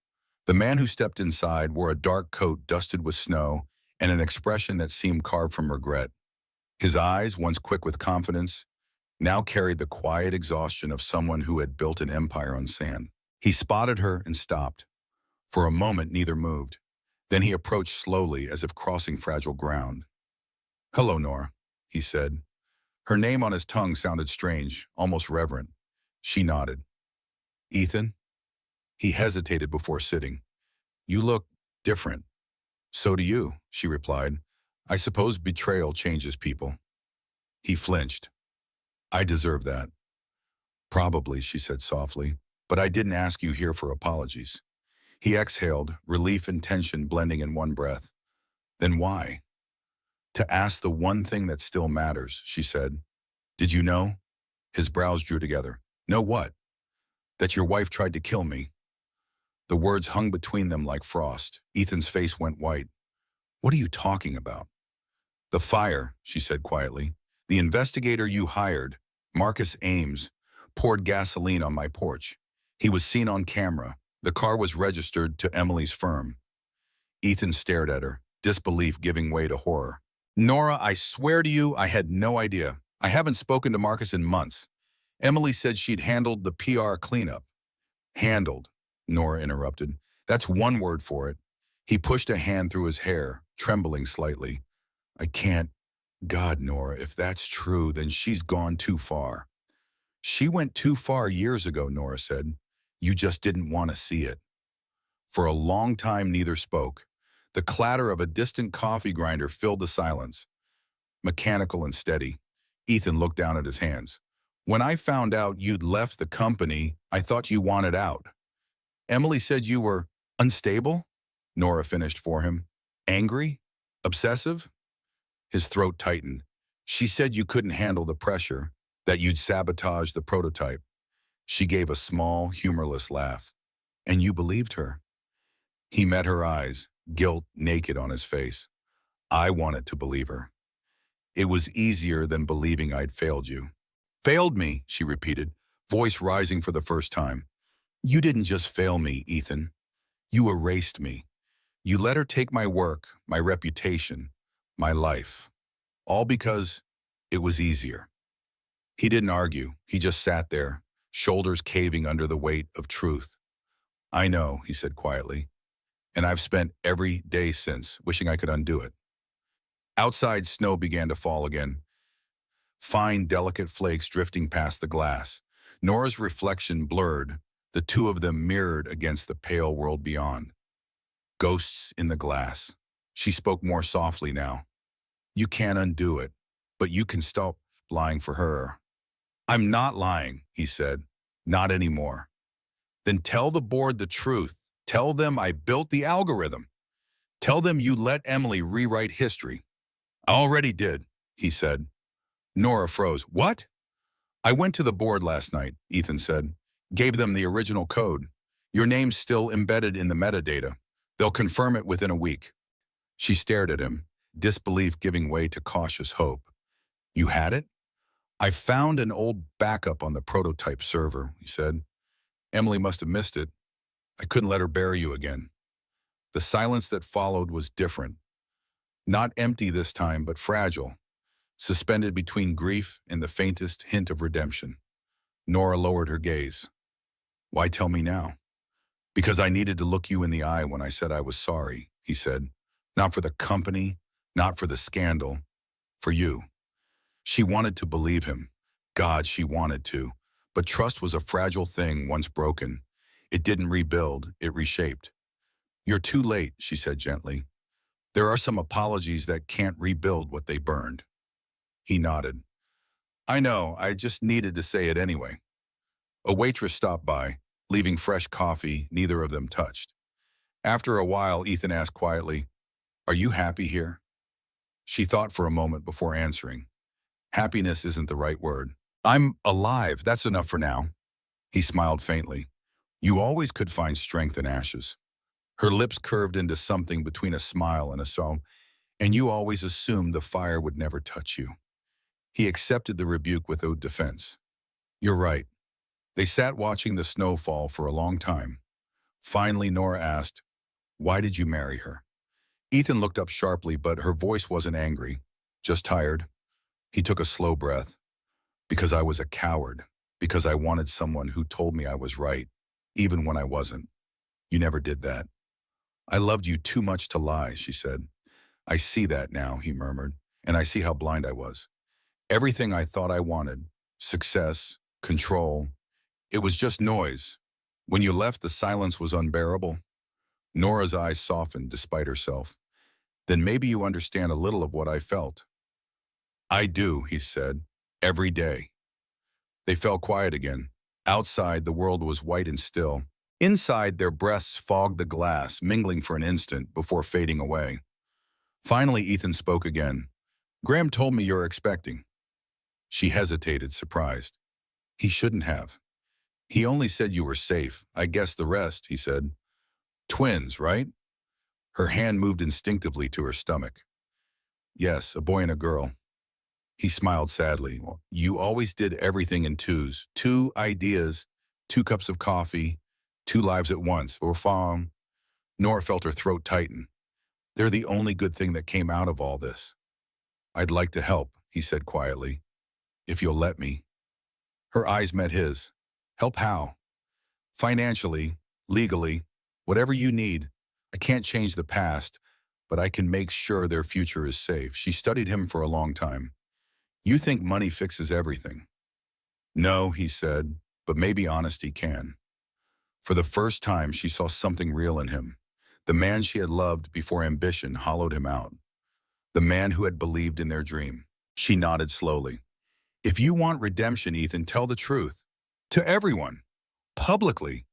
The man who stepped inside wore a dark coat dusted with snow and an expression that seemed carved from regret. His eyes, once quick with confidence, now carried the quiet exhaustion of someone who had built an empire on sand. He spotted her and stopped. For a moment, neither moved. Then he approached slowly, as if crossing fragile ground. "Hello, Nora." he said. Her name on his tongue sounded strange, almost reverent. She nodded. Ethan? He hesitated before sitting. You look different. So do you, she replied. I suppose betrayal changes people. He flinched. I deserve that. Probably, she said softly, but I didn't ask you here for apologies. He exhaled, relief and tension blending in one breath. Then why? To ask the one thing that still matters, she said. Did you know? His brows drew together. Know what? That your wife tried to kill me. The words hung between them like frost. Ethan's face went white. What are you talking about? The fire, she said quietly. The investigator you hired, Marcus Ames, poured gasoline on my porch. He was seen on camera. The car was registered to Emily's firm. Ethan stared at her, disbelief giving way to horror. Nora, I swear to you, I had no idea. I haven't spoken to Marcus in months. Emily said she'd handled the PR cleanup. Handled, Nora interrupted. That's one word for it. He pushed a hand through his hair, trembling slightly. I can't. God, Nora, if that's true, then she's gone too far. She went too far years ago, Nora said. You just didn't want to see it. For a long time, neither spoke. The clatter of a distant coffee grinder filled the silence. Mechanical and steady, Ethan looked down at his hands. When I found out you'd left the company, I thought you wanted out. Emily said you were unstable? Nora finished for him. Angry? Obsessive? His throat tightened. She said you couldn't handle the pressure, that you'd sabotage the prototype. She gave a small, humorless laugh. And you believed her? He met her eyes, guilt naked on his face. I wanted to believe her. It was easier than believing I'd failed you. Failed me, she repeated, voice rising for the first time. You didn't just fail me, Ethan. You erased me. You let her take my work, my reputation, my life. All because it was easier. He didn't argue. He just sat there, shoulders caving under the weight of truth. I know, he said quietly, and I've spent every day since wishing I could undo it. Outside, snow began to fall again, fine, delicate flakes drifting past the glass. Nora's reflection blurred, the two of them mirrored against the pale world beyond. Ghosts in the glass. She spoke more softly now. You can't undo it, but you can stop lying for her. I'm not lying, he said. Not anymore. Then tell the board the truth. Tell them I built the algorithm. Tell them you let Emily rewrite history. I already did, he said. Nora froze. What? I went to the board last night, Ethan said. Gave them the original code. Your name's still embedded in the metadata. They'll confirm it within a week. She stared at him, disbelief giving way to cautious hope. You had it? I found an old backup on the prototype server, he said. Emily must have missed it. I couldn't let her bury you again. The silence that followed was different. Not empty this time, but fragile, suspended between grief and the faintest hint of redemption. Nora lowered her gaze. Why tell me now? Because I needed to look you in the eye when I said I was sorry, he said. Not for the company, not for the scandal, for you. She wanted to believe him. God, she wanted to. But trust was a fragile thing once broken. It didn't rebuild, it reshaped. You're too late, she said gently. There are some apologies that can't rebuild what they burned. He nodded. I know, I just needed to say it anyway. A waitress stopped by, leaving fresh coffee neither of them touched. After a while, Ethan asked quietly, Are you happy here? She thought for a moment before answering. Happiness isn't the right word. I'm alive, that's enough for now. He smiled faintly. You always could find strength in ashes. Her lips curved into something between a smile and a sob, and you always assumed the fire would never touch you. He accepted the rebuke without defense. You're right. They sat watching the snow fall for a long time. Finally, Nora asked, Why did you marry her? Ethan looked up sharply, but her voice wasn't angry, just tired. He took a slow breath. Because I was a coward. Because I wanted someone who told me I was right, even when I wasn't. You never did that. I loved you too much to lie, she said. I see that now, he murmured, and I see how blind I was. Everything I thought I wanted, success, control, it was just noise. When you left, the silence was unbearable. Nora's eyes softened despite herself. Then maybe you understand a little of what I felt. I do, he said, every day. They fell quiet again. Outside, the world was white and still. Inside, their breaths fogged the glass, mingling for an instant before fading away. Finally, Ethan spoke again. Graham told me you're expecting. She hesitated, surprised. He shouldn't have. He only said you were safe. I guess the rest, he said. Twins, right? Her hand moved instinctively to her stomach. Yes, a boy and a girl. He smiled sadly. Well, you always did everything in twos. 2 ideas, 2 cups of coffee, 2 lives at once. Or fam. Nora felt her throat tighten. They're the only good thing that came out of all this. I'd like to help, he said quietly, if you'll let me. Her eyes met his. Help how? Financially, legally, whatever you need. I can't change the past, but I can make sure their future is safe. She studied him for a long time. You think money fixes everything? No, he said, but maybe honesty can. For the first time, she saw something real in him. The man she had loved before ambition hollowed him out. The man who had believed in their dream. She nodded slowly. If you want redemption, Ethan, tell the truth. To everyone. Publicly.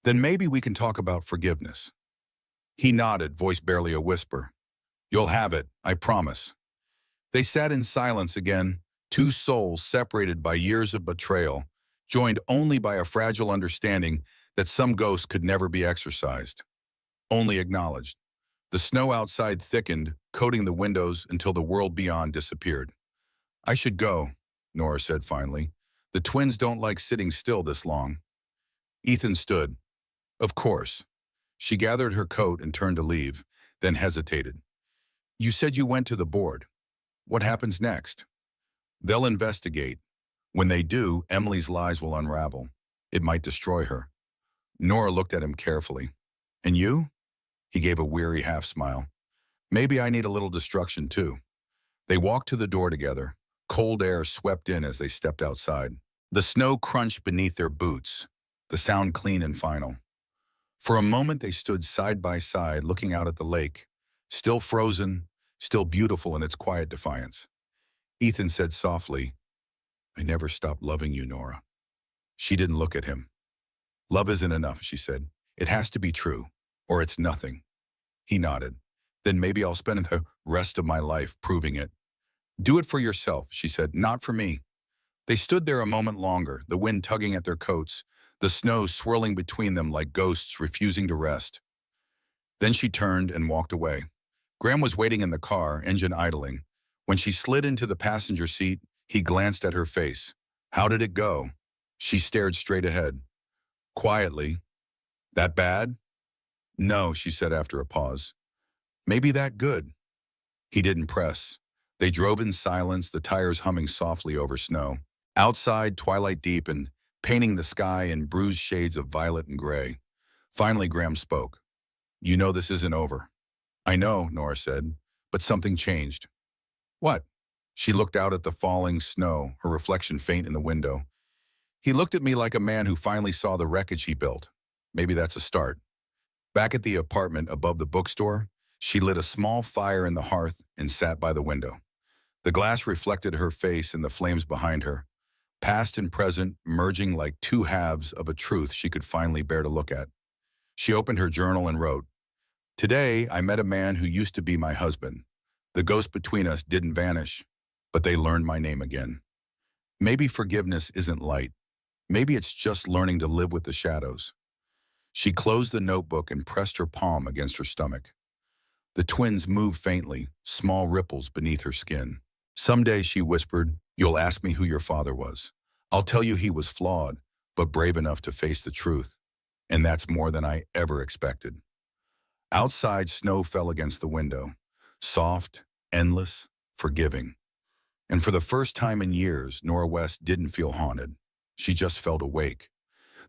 Then maybe we can talk about forgiveness. He nodded, voice barely a whisper. You'll have it, I promise. They sat in silence again, 2 souls separated by years of betrayal, joined only by a fragile understanding that some ghost could never be exorcised. Only acknowledged. The snow outside thickened, coating the windows until the world beyond disappeared. I should go, Nora said finally. The twins don't like sitting still this long. Ethan stood. Of course. She gathered her coat and turned to leave, then hesitated. You said you went to the board. What happens next? They'll investigate. When they do, Emily's lies will unravel. It might destroy her. Nora looked at him carefully. And you? He gave a weary half-smile. Maybe I need a little destruction too. They walked to the door together. Cold air swept in as they stepped outside. The snow crunched beneath their boots, the sound clean and final. For a moment they stood side by side looking out at the lake, still frozen, still beautiful in its quiet defiance. Ethan said softly, I never stopped loving you, Nora. She didn't look at him. Love isn't enough, she said. It has to be true, or it's nothing. He nodded. Then maybe I'll spend the rest of my life proving it. Do it for yourself, she said, not for me. They stood there a moment longer, the wind tugging at their coats, the snow swirling between them like ghosts refusing to rest. Then she turned and walked away. Graham was waiting in the car, engine idling. When she slid into the passenger seat, he glanced at her face. How did it go? She stared straight ahead. Quietly. That bad? No, she said after a pause. Maybe that good. He didn't press. They drove in silence, the tires humming softly over snow. Outside, twilight deepened, painting the sky in bruised shades of violet and gray. Finally, Graham spoke. You know this isn't over. I know, Nora said, but something changed. What? She looked out at the falling snow, her reflection faint in the window. He looked at me like a man who finally saw the wreckage he built. Maybe that's a start. Back at the apartment above the bookstore, she lit a small fire in the hearth and sat by the window. The glass reflected her face in the flames behind her, past and present merging like 2 halves of a truth she could finally bear to look at. She opened her journal and wrote, Today, I met a man who used to be my husband. The ghost between us didn't vanish, but they learned my name again. Maybe forgiveness isn't light. Maybe it's just learning to live with the shadows. She closed the notebook and pressed her palm against her stomach. The twins moved faintly, small ripples beneath her skin. Someday, she whispered, you'll ask me who your father was. I'll tell you he was flawed, but brave enough to face the truth. And that's more than I ever expected. Outside, snow fell against the window. Soft, endless, forgiving. And for the first time in years, Nora West didn't feel haunted. She just felt awake.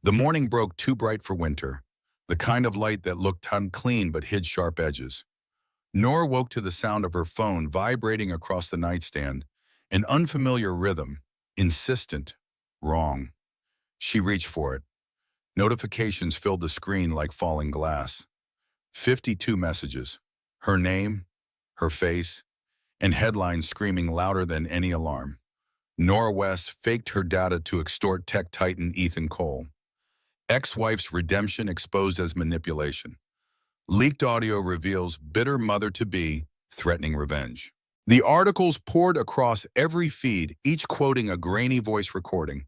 The morning broke too bright for winter, the kind of light that looked unclean but hid sharp edges. Nora woke to the sound of her phone vibrating across the nightstand, An unfamiliar rhythm, insistent, wrong. She reached for it. Notifications filled the screen like falling glass. 52 messages. Her name, her face, and headlines screaming louder than any alarm. Nora West faked her data to extort tech titan Ethan Cole. Ex-wife's redemption exposed as manipulation. Leaked audio reveals bitter mother-to-be threatening revenge. The articles poured across every feed, each quoting a grainy voice recording.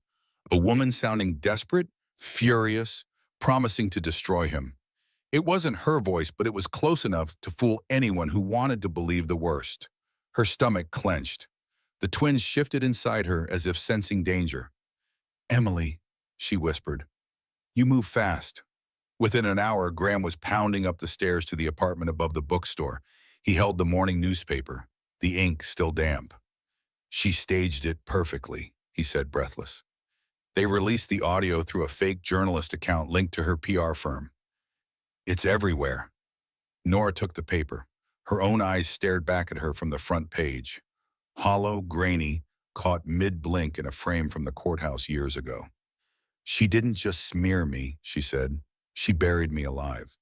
A woman sounding desperate, furious, promising to destroy him. It wasn't her voice, but it was close enough to fool anyone who wanted to believe the worst. Her stomach clenched. The twins shifted inside her as if sensing danger. "Emily," she whispered, "you move fast." Within an hour, Graham was pounding up the stairs to the apartment above the bookstore. He held the morning newspaper, the ink still damp. "She staged it perfectly," he said, breathless. They released the audio through a fake journalist account linked to her PR firm. "It's everywhere." Nora took the paper. Her own eyes stared back at her from the front page. Hollow, grainy, caught mid-blink in a frame from the courthouse years ago. "She didn't just smear me," she said. "She buried me alive."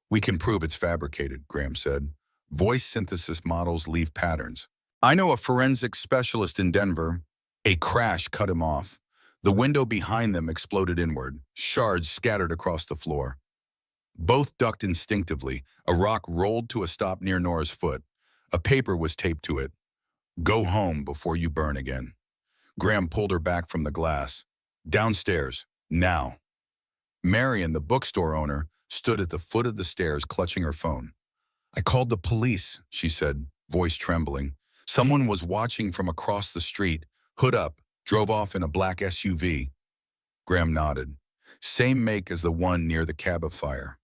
"We can prove it's fabricated," Graham said. "Voice synthesis models leave patterns. I know a forensic specialist in Denver." A crash cut him off. The window behind them exploded inward. Shards scattered across the floor. Both ducked instinctively. A rock rolled to a stop near Nora's foot. A paper was taped to it. "Go home before you burn again." Graham pulled her back from the glass. "Downstairs, now." Marion, the bookstore owner, stood at the foot of the stairs clutching her phone. "I called the police," she said, voice trembling. "Someone was watching from across the street, hood up, drove off in a black SUV." Graham nodded. "Same make as the one near the cab of fire."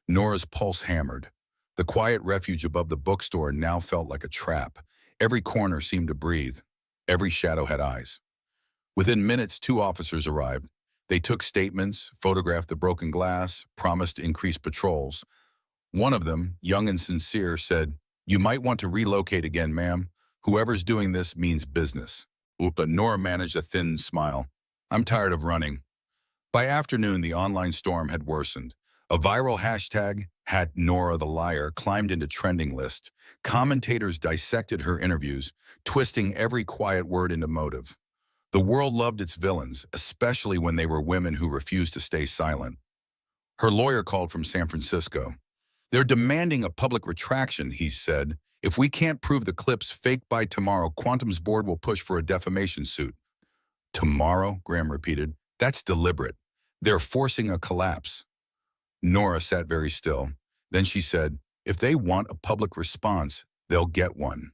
Nora's pulse hammered. The quiet refuge above the bookstore now felt like a trap. Every corner seemed to breathe. Every shadow had eyes. Within minutes, 2 officers arrived. They took statements, photographed the broken glass, promised increased patrols. One of them, young and sincere, said, "You might want to relocate again, ma'am. Whoever's doing this means business." But Nora managed a thin smile. "I'm tired of running." By afternoon, the online storm had worsened. A viral hashtag, #NoraTheLiar, climbed into trending lists. Commentators dissected her interviews, twisting every quiet word into motive. The world loved its villains, especially when they were women who refused to stay silent. Her lawyer called from San Francisco. "They're demanding a public retraction," he said. "If we can't prove the clip's fake by tomorrow, Quantum's board will push for a defamation suit." "Tomorrow," Graham repeated. "That's deliberate. They're forcing a collapse." Nora sat very still. Then she said, "If they want a public response, they'll get one."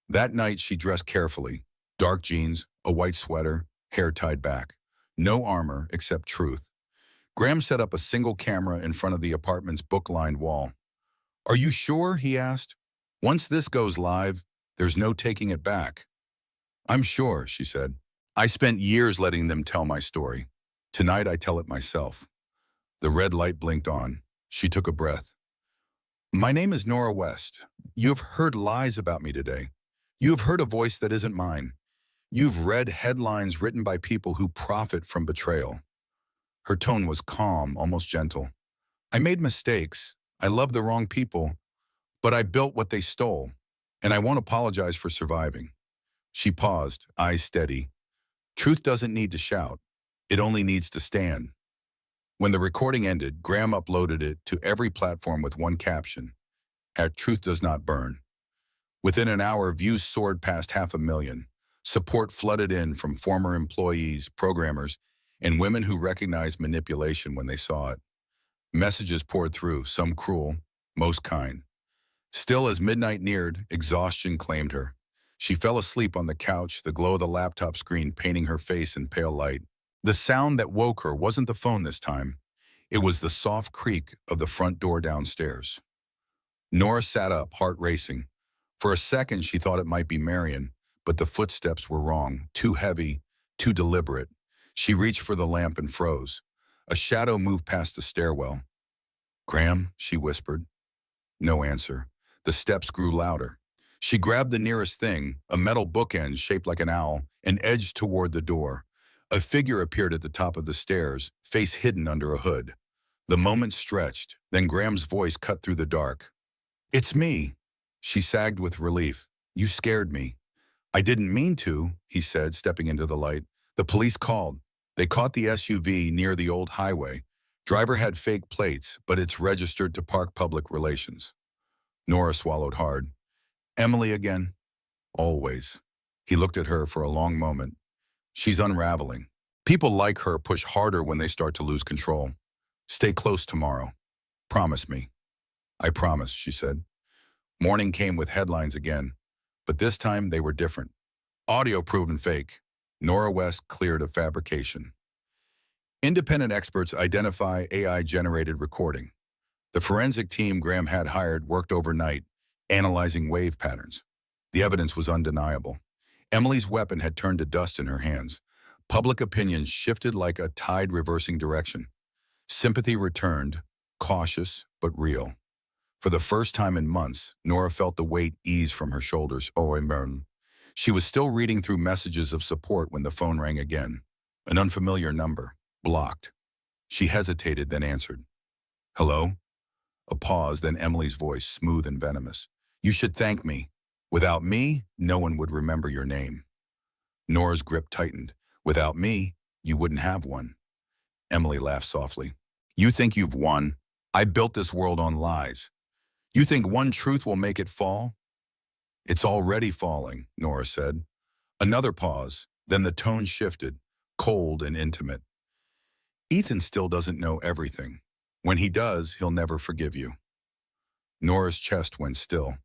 That night, she dressed carefully. Dark jeans, a white sweater, hair tied back. No armor except truth. Graham set up a single camera in front of the apartment's book-lined wall. "Are you sure?" he asked. "Once this goes live, there's no taking it back." "I'm sure," she said. "I spent years letting them tell my story. Tonight I tell it myself." The red light blinked on. She took a breath. "My name is Nora West. You have heard lies about me today. You have heard a voice that isn't mine. You've read headlines written by people who profit from betrayal." Her tone was calm, almost gentle. "I made mistakes. I loved the wrong people. But I built what they stole. And I won't apologize for surviving." She paused, eyes steady. "Truth doesn't need to shout. It only needs to stand." When the recording ended, Graham uploaded it to every platform with one caption: "Truth does not burn." Within an hour, views soared past 500,000. Support flooded in from former employees, programmers, and women who recognized manipulation when they saw it. Messages poured through, some cruel, most kind. Still, as midnight neared, exhaustion claimed her. She fell asleep on the couch, the glow of the laptop screen painting her face in pale light. The sound that woke her wasn't the phone this time. It was the soft creak of the front door downstairs. Nora sat up, heart racing. For a second, she thought it might be Marion, but the footsteps were wrong, too heavy, too deliberate. She reached for the lamp and froze. A shadow moved past the stairwell. "Graham," she whispered. No answer. The steps grew louder. She grabbed the nearest thing, a metal bookend shaped like an owl, and edged toward the door. A figure appeared at the top of the stairs, face hidden under a hood. The moment stretched, then Graham's voice cut through the dark. "It's me." She sagged with relief. "You scared me." "I didn't mean to," he said, stepping into the light. "The police called. They caught the SUV near the old highway. Driver had fake plates, but it's registered to Park Public Relations." Nora swallowed hard. "Emily again?" "Always." He looked at her for a long moment. "She's unraveling. People like her push harder when they start to lose control. Stay close tomorrow. Promise me." "I promise," she said. Morning came with headlines again, but this time they were different. Audio proven fake. Nora West cleared of fabrication. Independent experts identify AI-generated recording. The forensic team Graham had hired worked overnight, analyzing wave patterns. The evidence was undeniable. Emily's weapon had turned to dust in her hands. Public opinion shifted like a tide reversing direction. Sympathy returned, cautious but real. For the first time in months, Nora felt the weight ease from her shoulders. She was still reading through messages of support when the phone rang again. An unfamiliar number, blocked. She hesitated, then answered. "Hello?" A pause, then Emily's voice, smooth and venomous. "You should thank me. Without me, no one would remember your name." Nora's grip tightened. "Without me, you wouldn't have one." Emily laughed softly. "You think you've won? I built this world on lies. You think one truth will make it fall?" "It's already falling," Nora said. Another pause, then the tone shifted, cold and intimate. "Ethan still doesn't know everything. When he does, he'll never forgive you." Nora's chest went still.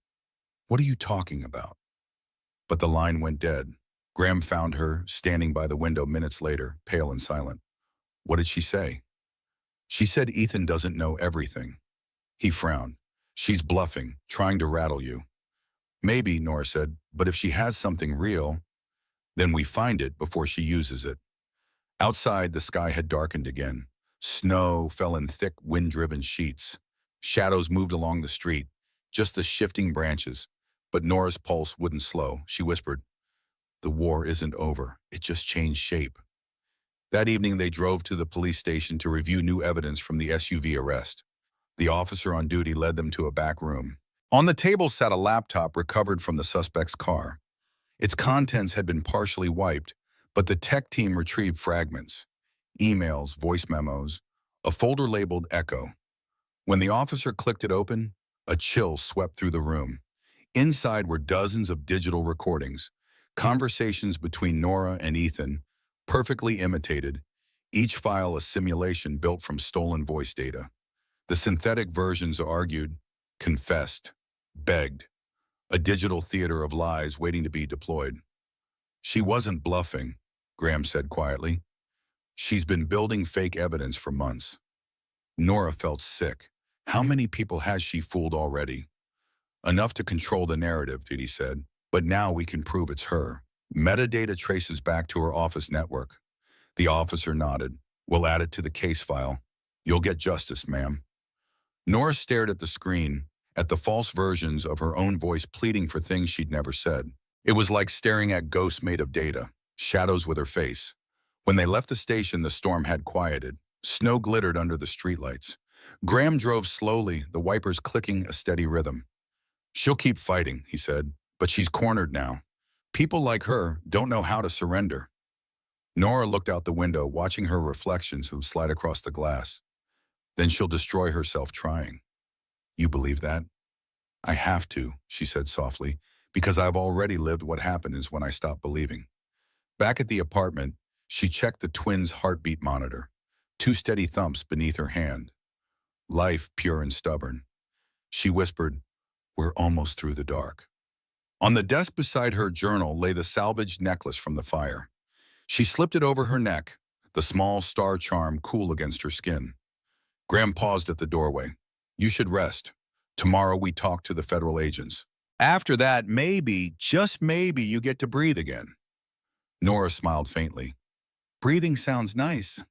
"What are you talking about?" But the line went dead. Graham found her, standing by the window minutes later, pale and silent. "What did she say?" "She said Ethan doesn't know everything." He frowned. "She's bluffing, trying to rattle you." "Maybe," Nora said, "but if she has something real, then we find it before she uses it." Outside, the sky had darkened again. Snow fell in thick, wind-driven sheets. Shadows moved along the street, just the shifting branches. But Nora's pulse wouldn't slow. She whispered, "The war isn't over. It just changed shape." That evening, they drove to the police station to review new evidence from the SUV arrest. The officer on duty led them to a back room. On the table sat a laptop recovered from the suspect's car. Its contents had been partially wiped, but the tech team retrieved fragments, emails, voice memos, a folder labeled Echo. When the officer clicked it open, a chill swept through the room. Inside were dozens of digital recordings, conversations between Nora and Ethan, perfectly imitated, each file a simulation built from stolen voice data. The synthetic versions argued, confessed, begged, a digital theater of lies waiting to be deployed. "She wasn't bluffing," Graham said quietly. "She's been building fake evidence for months." Nora felt sick. How many people has she fooled already? "Enough to control the narrative," he said, "but now we can prove it's her." Metadata traces back to her office network. The officer nodded. "We'll add it to the case file. You'll get justice, ma'am." Nora stared at the screen, at the false versions of her own voice pleading for things she'd never said. It was like staring at ghosts made of data, shadows with her face. When they left the station, the storm had quieted. Snow glittered under the streetlights. Graham drove slowly, the wipers clicking a steady rhythm. "She'll keep fighting," he said, "but she's cornered now. People like her don't know how to surrender." Nora looked out the window, watching her reflections slide across the glass. "Then she'll destroy herself trying." "You believe that?" "I have to," she said softly, "because I've already lived what happens when I stop believing." Back at the apartment, she checked the twins' heartbeat monitor. 2 steady thumps beneath her hand. Life pure and stubborn. She whispered, "We're almost through the dark." On the desk beside her journal lay the salvaged necklace from the fire. She slipped it over her neck, the small star charm cool against her skin. Graham paused at the doorway. "You should rest. Tomorrow we talk to the federal agents. After that, maybe, just maybe, you get to breathe again." Nora smiled faintly. "Breathing sounds nice."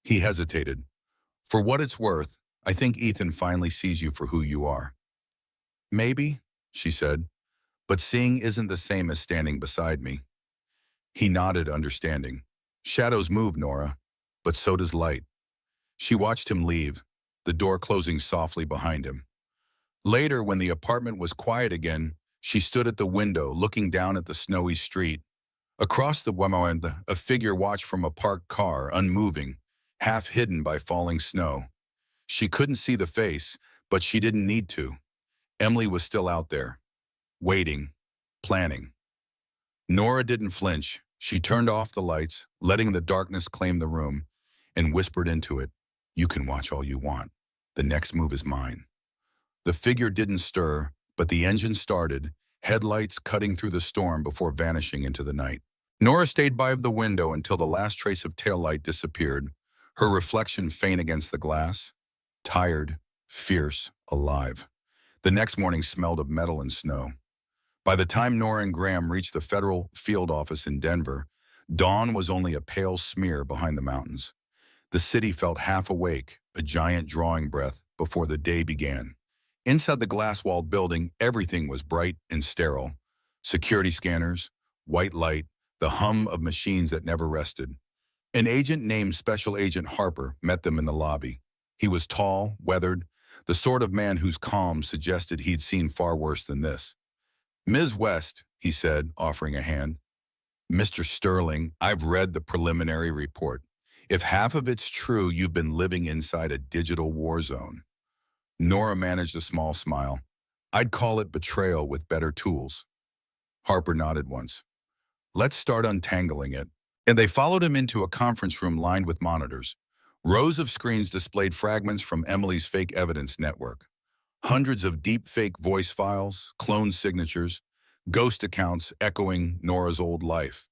He hesitated. "For what it's worth, I think Ethan finally sees you for who you are." "Maybe," she said, But seeing isn't the same as standing beside me. He nodded, understanding. Shadows move, Nora, but so does light. She watched him leave, the door closing softly behind him. Later, when the apartment was quiet again, she stood at the window, looking down at the snowy street. Across the Wemawanda, a figure watched from a parked car, unmoving, half hidden by falling snow. She couldn't see the face, but she didn't need to. Emily was still out there, waiting, planning. Nora didn't flinch. She turned off the lights, letting the darkness claim the room, and whispered into it, "You can watch all you want. The next move is mine." The figure didn't stir, but the engine started, headlights cutting through the storm before vanishing into the night. Nora stayed by the window until the last trace of taillight disappeared, her reflection faint against the glass, tired, fierce, alive. The next morning smelled of metal and snow. By the time Nora and Graham reached the federal field office in Denver, dawn was only a pale smear behind the mountains. The city felt half awake, a giant drawing breath, before the day began. Inside the glass-walled building, everything was bright and sterile. Security scanners, white light, the hum of machines that never rested. An agent named Special Agent Harper met them in the lobby. He was tall, weathered, the sort of man whose calm suggested he'd seen far worse than this. "Ms. West," he said, offering a hand. "Mr. Sterling, I've read the preliminary report. If half of it's true, you've been living inside a digital war zone." Nora managed a small smile. "I'd call it betrayal with better tools." Harper nodded once. "Let's start untangling it." And they followed him into a conference room lined with monitors. Rows of screens displayed fragments from Emily's fake evidence network. Hundreds of deep-fake voice files, cloned signatures, ghost accounts echoing Nora's old life.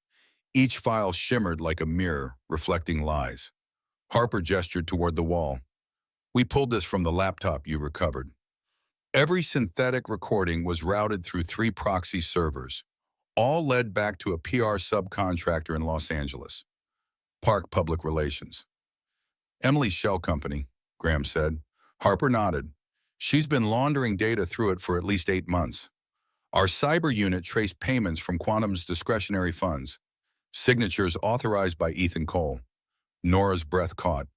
Each file shimmered like a mirror, reflecting lies. Harper gestured toward the wall. "We pulled this from the laptop you recovered." Every synthetic recording was routed through 3 proxy servers, all led back to a PR subcontractor in Los Angeles. Park Public Relations. "Emily's shell company," Graham said. Harper nodded. "She's been laundering data through it for at least 8 months. Our cyber unit traced payments from Quantum's discretionary funds, signatures authorized by Ethan Cole." Nora's breath caught.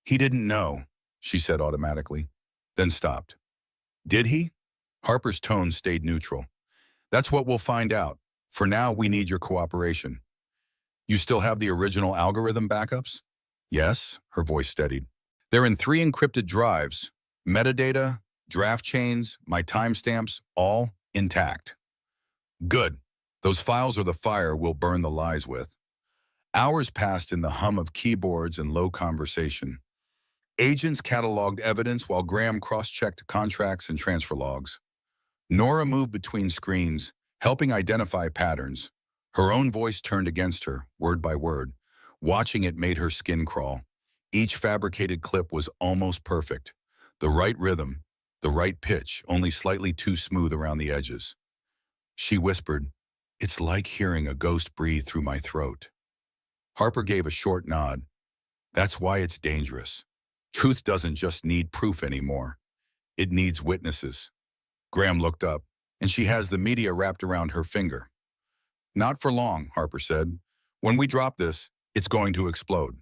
"He didn't know," she said automatically, then stopped. "Did he?" Harper's tone stayed neutral. "That's what we'll find out. For now, we need your cooperation." "You still have the original algorithm backups?" "Yes," her voice steadied. "They're in 3 encrypted drives. Metadata, draft chains, my timestamps, all intact." "Good. Those files are the fire we'll burn the lies with." Hours passed in the hum of keyboards and low conversation. Agents cataloged evidence while Graham cross-checked contracts and transfer logs. Nora moved between screens, helping identify patterns. Her own voice turned against her, word by word. Watching it made her skin crawl. Each fabricated clip was almost perfect. The right rhythm, the right pitch, only slightly too smooth around the edges. She whispered, "It's like hearing a ghost breathe through my throat." Harper gave a short nod. "That's why it's dangerous. Truth doesn't just need proof anymore. It needs witnesses." Graham looked up, and she has the media wrapped around her finger. "Not for long," Harper said. "When we drop this, it's going to explode."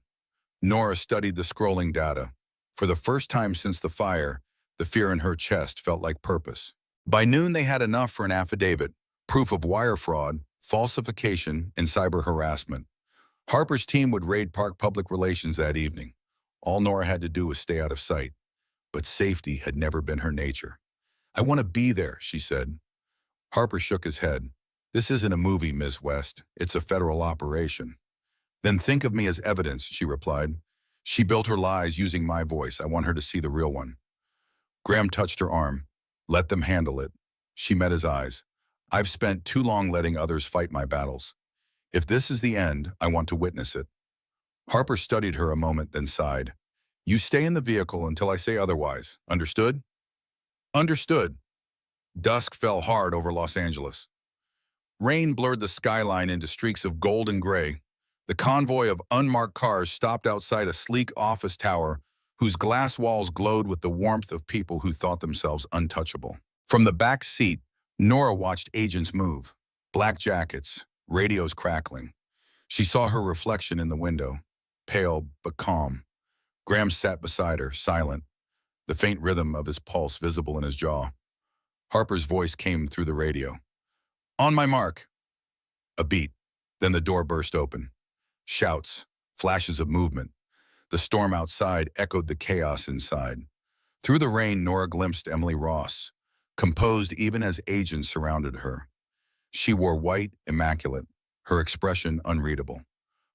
Nora studied the scrolling data. For the first time since the fire, the fear in her chest felt like purpose. By noon, they had enough for an affidavit, proof of wire fraud, falsification, and cyber harassment. Harper's team would raid Park Public Relations that evening. All Nora had to do was stay out of sight. But safety had never been her nature. "I want to be there," she said. Harper shook his head. "This isn't a movie, Ms. West. It's a federal operation." "Then think of me as evidence," she replied. "She built her lies using my voice. I want her to see the real one." Graham touched her arm. "Let them handle it." She met his eyes. "I've spent too long letting others fight my battles. If this is the end, I want to witness it." Harper studied her a moment, then sighed. "You stay in the vehicle until I say otherwise. Understood?" "Understood." Dusk fell hard over Los Angeles. Rain blurred the skyline into streaks of gold and gray. The convoy of unmarked cars stopped outside a sleek office tower whose glass walls glowed with the warmth of people who thought themselves untouchable. From the back seat, Nora watched agents move, black jackets, radios crackling. She saw her reflection in the window, pale but calm. Graham sat beside her, silent, the faint rhythm of his pulse visible in his jaw. Harper's voice came through the radio. On my mark. A beat. Then the door burst open. Shouts, flashes of movement. The storm outside echoed the chaos inside. Through the rain, Nora glimpsed Emily Ross, composed even as agents surrounded her. She wore white, immaculate, her expression unreadable.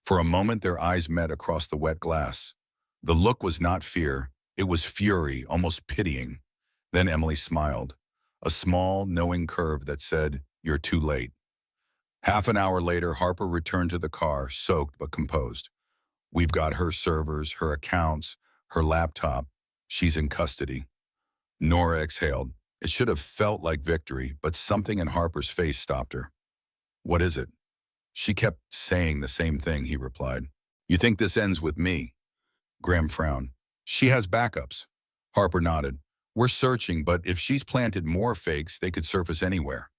For a moment, their eyes met across the wet glass. The look was not fear, it was fury, almost pitying. Then Emily smiled, a small, knowing curve that said, "You're too late." Half an hour later, Harper returned to the car, soaked but composed. "We've got her servers, her accounts, her laptop. She's in custody." Nora exhaled. It should have felt like victory, but something in Harper's face stopped her. "What is it?" She kept saying the same thing, he replied. "You think this ends with me?" Graham frowned. "She has backups." Harper nodded. "We're searching, but if she's planted more fakes, they could surface anywhere."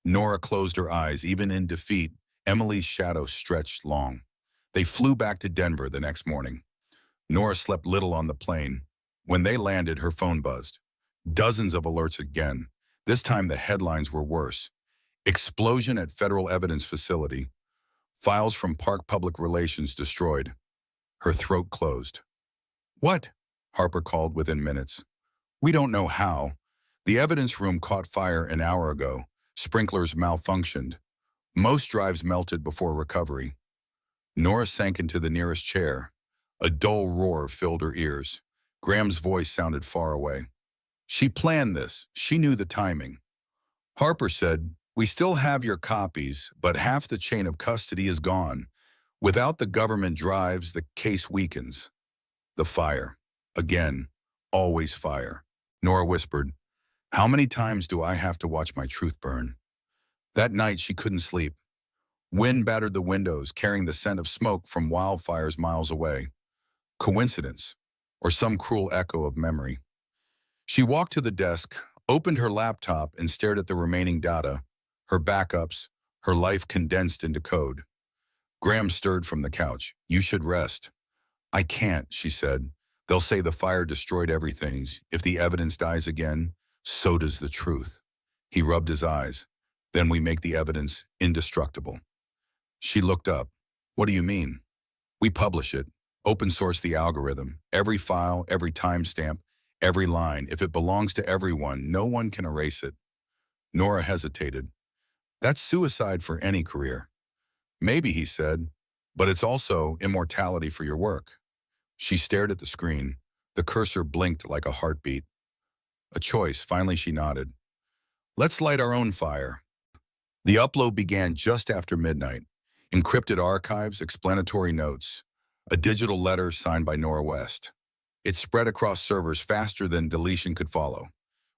Nora closed her eyes. Even in defeat, Emily's shadow stretched long. They flew back to Denver the next morning. Nora slept little on the plane. When they landed, her phone buzzed. Dozens of alerts again. This time the headlines were worse. Explosion at federal evidence facility. Files from Park Public Relations destroyed. Her throat closed. "What?" Harper called within minutes. "We don't know how. The evidence room caught fire an hour ago. Sprinklers malfunctioned. Most drives melted before recovery." Nora sank into the nearest chair. A dull roar filled her ears. Graham's voice sounded far away. "She planned this. She knew the timing." Harper said, "We still have your copies, but half the chain of custody is gone. Without the government drives, the case weakens." The fire. Again. Always fire. Nora whispered, "How many times do I have to watch my truth burn?" That night she couldn't sleep. Wind battered the windows, carrying the scent of smoke from wildfires miles away. Coincidence, or some cruel echo of memory? She walked to the desk, opened her laptop, and stared at the remaining data, her backups, her life condensed into code. Graham stirred from the couch. "You should rest." "I can't," she said. "They'll say the fire destroyed everything. If the evidence dies again, so does the truth." He rubbed his eyes. "Then we make the evidence indestructible." She looked up. "What do you mean?" "We publish it. Open source the algorithm. Every file, every timestamp, every line. If it belongs to everyone, no one can erase it." Nora hesitated. "That's suicide for any career." "Maybe," he said, "but it's also immortality for your work." She stared at the screen. The cursor blinked like a heartbeat. "A choice." Finally she nodded. "Let's light our own fire." The upload began just after midnight. Encrypted archives, explanatory notes, a digital letter signed by Nora West. It spread across servers faster than deletion could follow.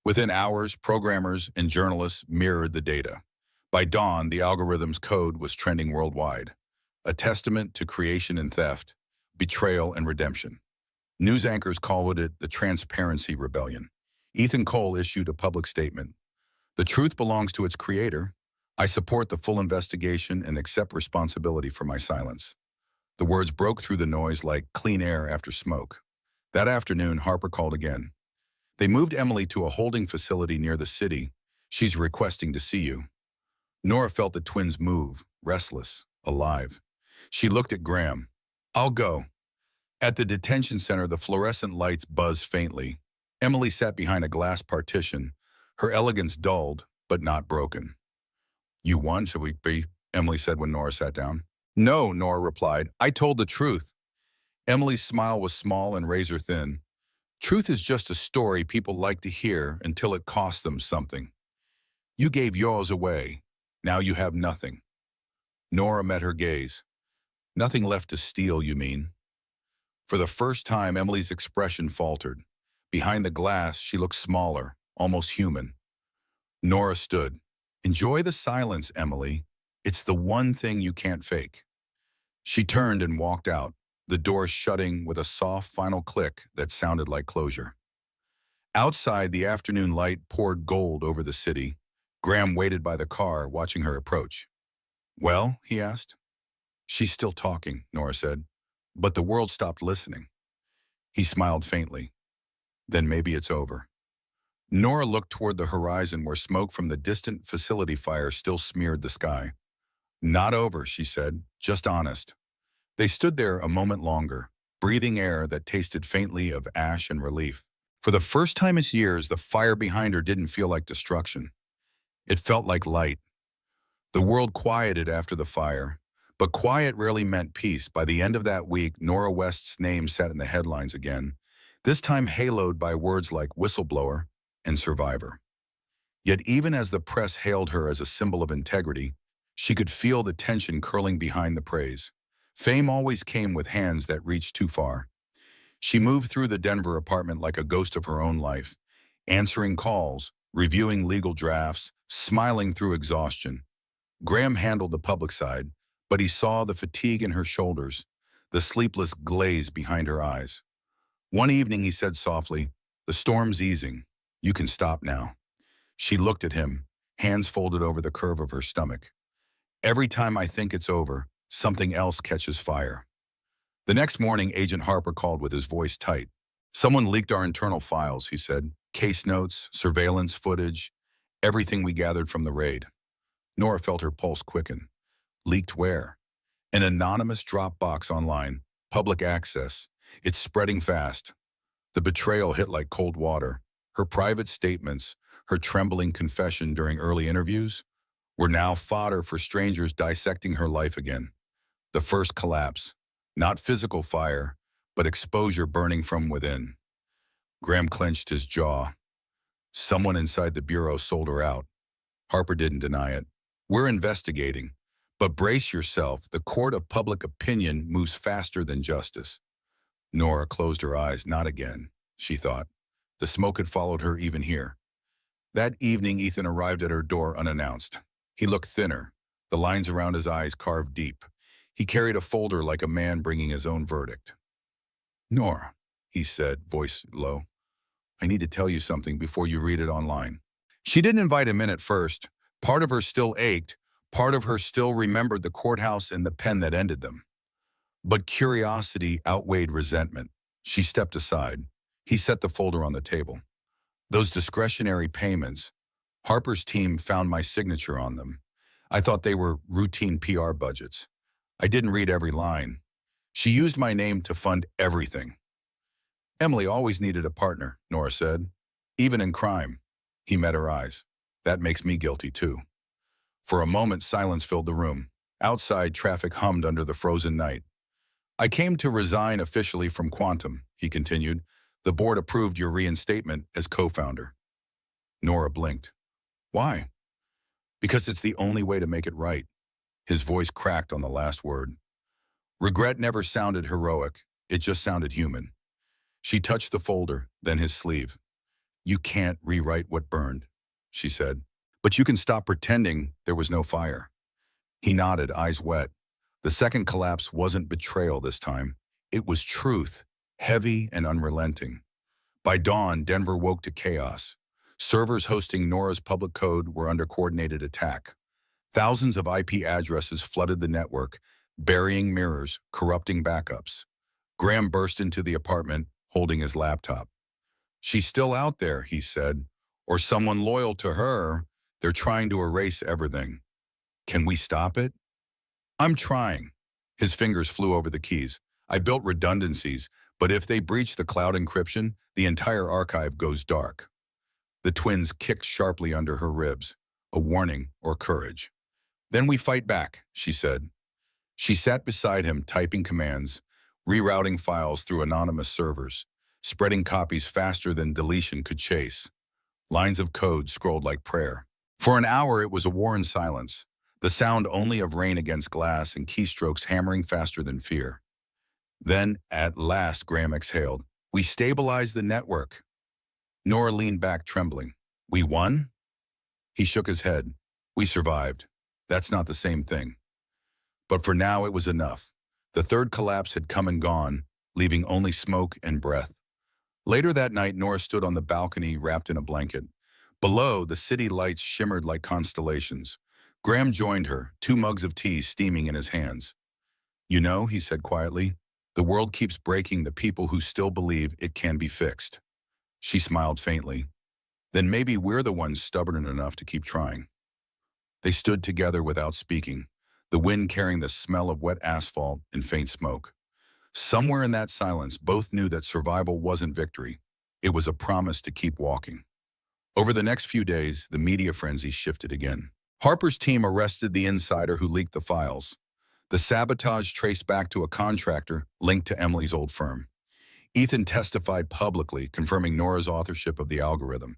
Within hours, programmers and journalists mirrored the data. By dawn, the algorithm's code was trending worldwide, a testament to creation and theft, betrayal and redemption. News anchors called it the Transparency Rebellion. Ethan Cole issued a public statement. "The truth belongs to its creator. I support the full investigation and accept responsibility for my silence." The words broke through the noise like clean air after smoke. That afternoon, Harper called again. "They moved Emily to a holding facility near the city. She's requesting to see you." Nora felt the twins move, restless, alive. She looked at Graham. "I'll go." At the detention center, the fluorescent lights buzzed faintly. Emily sat behind a glass partition, her elegance dulled, but not broken. "You won, should we be?" Emily said when Nora sat down. "No," Nora replied. "I told the truth." Emily's smile was small and razor thin. "Truth is just a story people like to hear until it costs them something. You gave yours away. Now you have nothing." Nora met her gaze. "Nothing left to steal, you mean?" For the first time, Emily's expression faltered. Behind the glass, she looked smaller, almost human. Nora stood. "Enjoy the silence, Emily. It's the one thing you can't fake." She turned and walked out, the door shutting with a soft final click that sounded like closure. Outside, the afternoon light poured gold over the city. Graham waited by the car, watching her approach. Well, he asked. She's still talking, Nora said. But the world stopped listening. He smiled faintly. Then maybe it's over. Nora looked toward the horizon where smoke from the distant facility fire still smeared the sky. Not over, she said, just honest. They stood there a moment longer, breathing air that tasted faintly of ash and relief. For the first time in years, the fire behind her didn't feel like destruction. It felt like light. The world quieted after the fire, but quiet rarely meant peace. By the end of that week, Nora West's name sat in the headlines again, this time haloed by words like whistleblower and survivor. Yet even as the press hailed her as a symbol of integrity, she could feel the tension curling behind the praise. Fame always came with hands that reached too far. She moved through the Denver apartment like a ghost of her own life, answering calls, reviewing legal drafts, smiling through exhaustion. Graham handled the public side, but he saw the fatigue in her shoulders, the sleepless glaze behind her eyes. One evening he said softly, "The storm's easing. You can stop now." She looked at him, hands folded over the curve of her stomach. Every time I think it's over, something else catches fire. The next morning, Agent Harper called with his voice tight. "Someone leaked our internal files," he said. "Case notes, surveillance footage, everything we gathered from the raid." Nora felt her pulse quicken. Leaked where? An anonymous Dropbox online, public access. It's spreading fast. The betrayal hit like cold water. Her private statements, her trembling confession during early interviews, were now fodder for strangers dissecting her life again. The first collapse. Not physical fire, but exposure burning from within. Graham clenched his jaw. Someone inside the bureau sold her out. Harper didn't deny it. "We're investigating. But brace yourself, the court of public opinion moves faster than justice." Nora closed her eyes. Not again, she thought. The smoke had followed her even here. That evening, Ethan arrived at her door unannounced. He looked thinner, the lines around his eyes carved deep. He carried a folder like a man bringing his own verdict. "Nora," he said, voice low, "I need to tell you something before you read it online." She didn't invite him in at first. Part of her still ached. Part of her still remembered the courthouse and the pen that ended them. But curiosity outweighed resentment. She stepped aside. He set the folder on the table. "Those discretionary payments, Harper's team found my signature on them. I thought they were routine PR budgets. I didn't read every line. She used my name to fund everything." "Emily always needed a partner," Nora said. "Even in crime." He met her eyes. "That makes me guilty too." For a moment, silence filled the room. Outside, traffic hummed under the frozen night. "I came to resign officially from Quantum," he continued. "The board approved your reinstatement as co-founder." Nora blinked. "Why?" "Because it's the only way to make it right." His voice cracked on the last word. Regret never sounded heroic. It just sounded human. She touched the folder, then his sleeve. "You can't rewrite what burned," she said. "But you can stop pretending there was no fire." He nodded, eyes wet. The second collapse wasn't betrayal this time. It was truth, heavy and unrelenting. By dawn, Denver woke to chaos. Servers hosting Nora's public code were under coordinated attack. Thousands of IP addresses flooded the network, burying mirrors, corrupting backups. Graham burst into the apartment, holding his laptop. "She's still out there," he said. "Or someone loyal to her. They're trying to erase everything. Can we stop it?" "I'm trying." His fingers flew over the keys. "I built redundancies, but if they breach the cloud encryption, the entire archive goes dark." The twins kicked sharply under her ribs, a warning or courage. "Then we fight back," she said. She sat beside him, typing commands, rerouting files through anonymous servers, spreading copies faster than deletion could chase. Lines of code scrolled like prayer. For an hour, it was a war in silence, the sound only of rain against glass and keystrokes hammering faster than fear. Then, at last, Graham exhaled. "We stabilized the network." Nora leaned back, trembling. "We won?" He shook his head. "We survived. That's not the same thing." But for now, it was enough. The third collapse had come and gone, leaving only smoke and breath. Later that night, Nora stood on the balcony wrapped in a blanket. Below, the city lights shimmered like constellations. Graham joined her, 2 mugs of tea steaming in his hands. You know, he said quietly, the world keeps breaking the people who still believe it can be fixed. She smiled faintly. Then maybe we're the ones stubborn enough to keep trying. They stood together without speaking, the wind carrying the smell of wet asphalt and faint smoke. Somewhere in that silence, both knew that survival wasn't victory. It was a promise to keep walking. Over the next few days, the media frenzy shifted again. Harper's team arrested the insider who leaked the files. The sabotage traced back to a contractor linked to Emily's old firm. Ethan testified publicly, confirming Nora's authorship of the algorithm.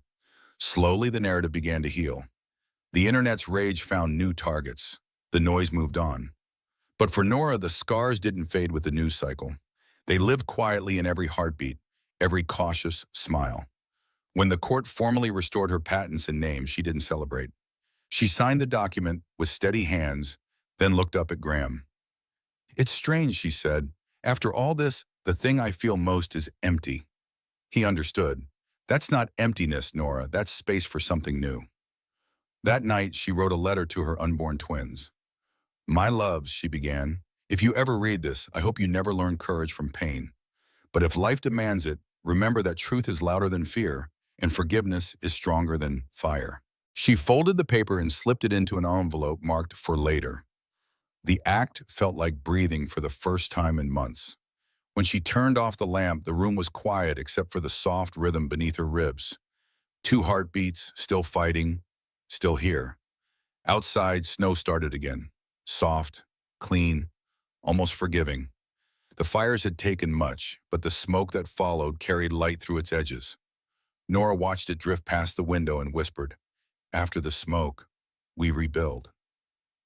Slowly, the narrative began to heal. The internet's rage found new targets. The noise moved on. But for Nora, the scars didn't fade with the news cycle. They lived quietly in every heartbeat, every cautious smile. When the court formally restored her patents and name, she didn't celebrate. She signed the document with steady hands, then looked up at Graham. It's strange, she said. After all this, the thing I feel most is empty. He understood. That's not emptiness, Nora. That's space for something new. That night, she wrote a letter to her unborn twins. My loves, she began. If you ever read this, I hope you never learn courage from pain. But if life demands it, remember that truth is louder than fear, and forgiveness is stronger than fire. She folded the paper and slipped it into an envelope marked for later. The act felt like breathing for the first time in months. When she turned off the lamp, the room was quiet except for the soft rhythm beneath her ribs. 2 heartbeats, still fighting, still here. Outside, snow started again. Soft, clean, almost forgiving. The fires had taken much, but the smoke that followed carried light through its edges. Nora watched it drift past the window and whispered, after the smoke, we rebuild.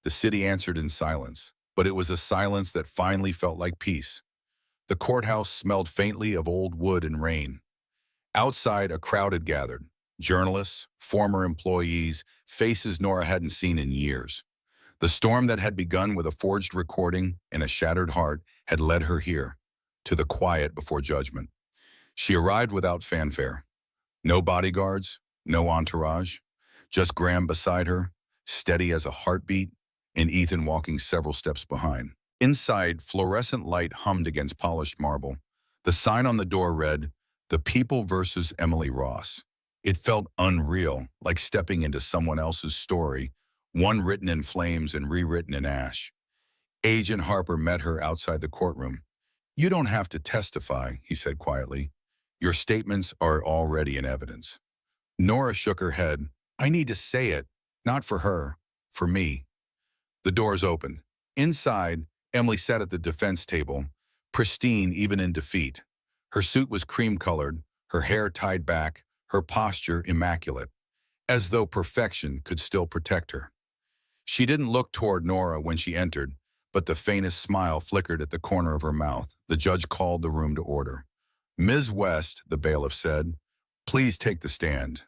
The city answered in silence, but it was a silence that finally felt like peace. The courthouse smelled faintly of old wood and rain. Outside, a crowd had gathered. Journalists, former employees, faces Nora hadn't seen in years. The storm that had begun with a forged recording and a shattered heart had led her here, to the quiet before judgment. She arrived without fanfare. No bodyguards, no entourage, just Graham beside her, steady as a heartbeat, and Ethan walking several steps behind. Inside, fluorescent light hummed against polished marble. The sign on the door read, The People versus Emily Ross. It felt unreal, like stepping into someone else's story, one written in flames and rewritten in ash. Agent Harper met her outside the courtroom. You don't have to testify, he said quietly. Your statements are already in evidence. Nora shook her head. I need to say it, not for her, for me. The doors opened. Inside, Emily sat at the defense table, pristine even in defeat. Her suit was cream-colored, her hair tied back, her posture immaculate, as though perfection could still protect her. She didn't look toward Nora when she entered, but the faintest smile flickered at the corner of her mouth. The judge called the room to order. Ms. West, the bailiff said, please take the stand.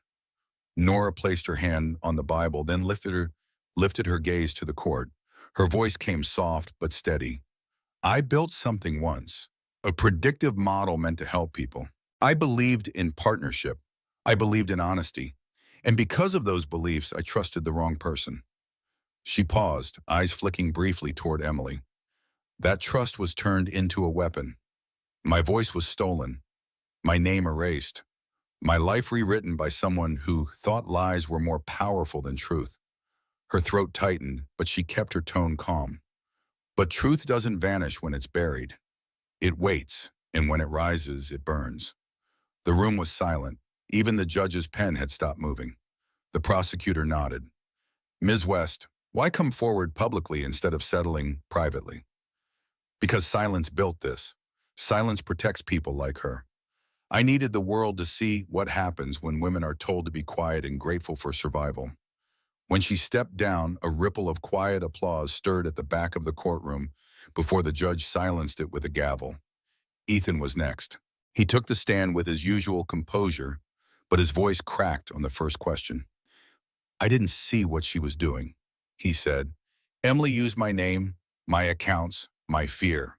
Nora placed her hand on the Bible, then lifted her gaze to the court. Her voice came soft but steady. I built something once, a predictive model meant to help people. I believed in partnership. I believed in honesty. And because of those beliefs, I trusted the wrong person. She paused, eyes flicking briefly toward Emily. That trust was turned into a weapon. My voice was stolen. My name erased. My life rewritten by someone who thought lies were more powerful than truth. Her throat tightened, but she kept her tone calm. But truth doesn't vanish when it's buried. It waits, and when it rises, it burns. The room was silent. Even the judge's pen had stopped moving. The prosecutor nodded. Ms. West, why come forward publicly instead of settling privately? Because silence built this. Silence protects people like her. I needed the world to see what happens when women are told to be quiet and grateful for survival. When she stepped down, a ripple of quiet applause stirred at the back of the courtroom before the judge silenced it with a gavel. Ethan was next. He took the stand with his usual composure, but his voice cracked on the first question. I didn't see what she was doing, he said. Emily used my name, my accounts, my fear.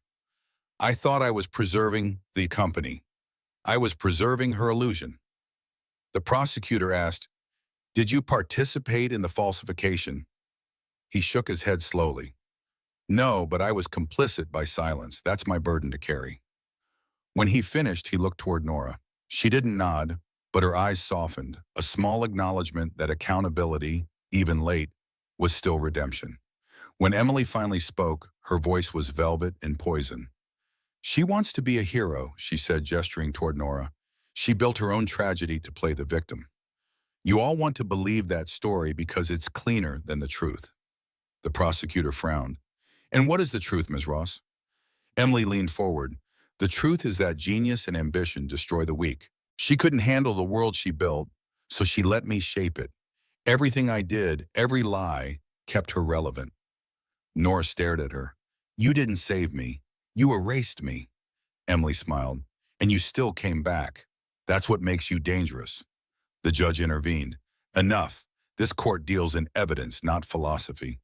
I thought I was preserving the company. I was preserving her illusion. The prosecutor asked, Did you participate in the falsification? He shook his head slowly. No, but I was complicit by silence. That's my burden to carry. When he finished, he looked toward Nora. She didn't nod, but her eyes softened, a small acknowledgement that accountability, even late, was still redemption. When Emily finally spoke, her voice was velvet and poison. She wants to be a hero, she said, gesturing toward Nora. She built her own tragedy to play the victim. You all want to believe that story because it's cleaner than the truth. The prosecutor frowned. And what is the truth, Ms. Ross? Emily leaned forward. The truth is that genius and ambition destroy the weak. She couldn't handle the world she built, so she let me shape it. Everything I did, every lie, kept her relevant. Nora stared at her. You didn't save me. You erased me. Emily smiled. And you still came back. That's what makes you dangerous. The judge intervened. Enough. This court deals in evidence, not philosophy.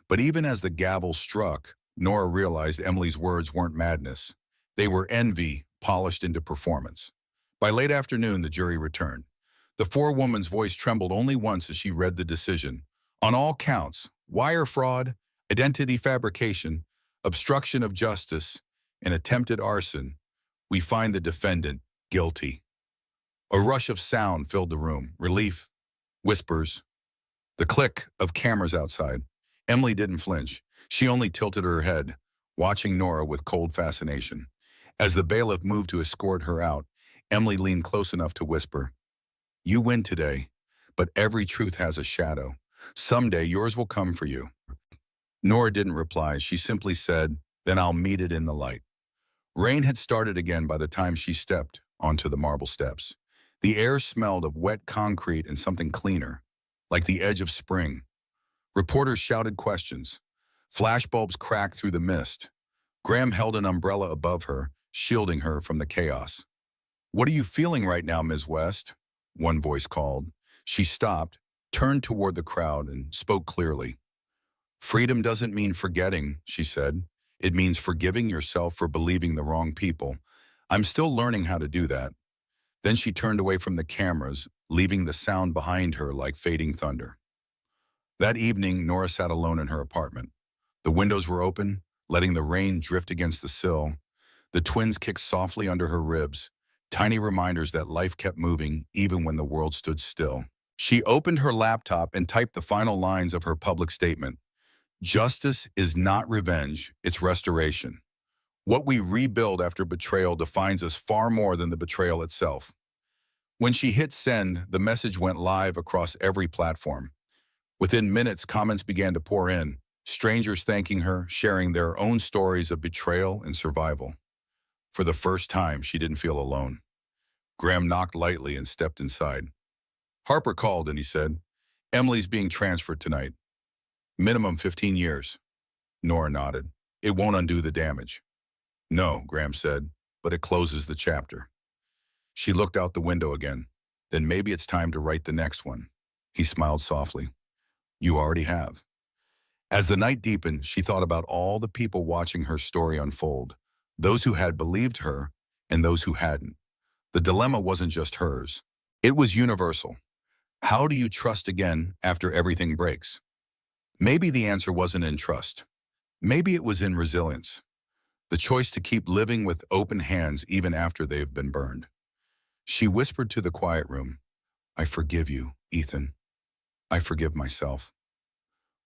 But even as the gavel struck, Nora realized Emily's words weren't madness. They were envy polished into performance. By late afternoon, the jury returned. The forewoman's voice trembled only once as she read the decision. On all counts, wire fraud, identity fabrication, obstruction of justice, and attempted arson, we find the defendant guilty. A rush of sound filled the room. Relief, whispers, the click of cameras outside. Emily didn't flinch. She only tilted her head, watching Nora with cold fascination. As the bailiff moved to escort her out, Emily leaned close enough to whisper, You win today, but every truth has a shadow. Someday yours will come for you. Nora didn't reply. She simply said, Then I'll meet it in the light. Rain had started again by the time she stepped onto the marble steps. The air smelled of wet concrete and something cleaner, like the edge of spring. Reporters shouted questions. Flashbulbs cracked through the mist. Graham held an umbrella above her, shielding her from the chaos. What are you feeling right now, Ms. West? One voice called. She stopped, turned toward the crowd, and spoke clearly. Freedom doesn't mean forgetting, she said. It means forgiving yourself for believing the wrong people. I'm still learning how to do that. Then she turned away from the cameras, leaving the sound behind her like fading thunder. That evening, Nora sat alone in her apartment. The windows were open, letting the rain drift against the sill. The twins kicked softly under her ribs, tiny reminders that life kept moving even when the world stood still. She opened her laptop and typed the final lines of her public statement. Justice is not revenge, it's restoration. What we rebuild after betrayal defines us far more than the betrayal itself. When she hit send, the message went live across every platform. Within minutes, comments began to pour in, strangers thanking her, sharing their own stories of betrayal and survival. For the first time, she didn't feel alone. Graham knocked lightly and stepped inside. Harper called and he said, Emily's being transferred tonight. Minimum 15 years. Nora nodded. It won't undo the damage. No, Graham said, but it closes the chapter. She looked out the window again. Then maybe it's time to write the next one. He smiled softly. You already have. As the night deepened, she thought about all the people watching her story unfold, those who had believed her and those who hadn't. The dilemma wasn't just hers. It was universal. How do you trust again after everything breaks? Maybe the answer wasn't in trust. Maybe it was in resilience. The choice to keep living with open hands even after they've been burned. She whispered to the quiet room, I forgive you, Ethan. I forgive myself.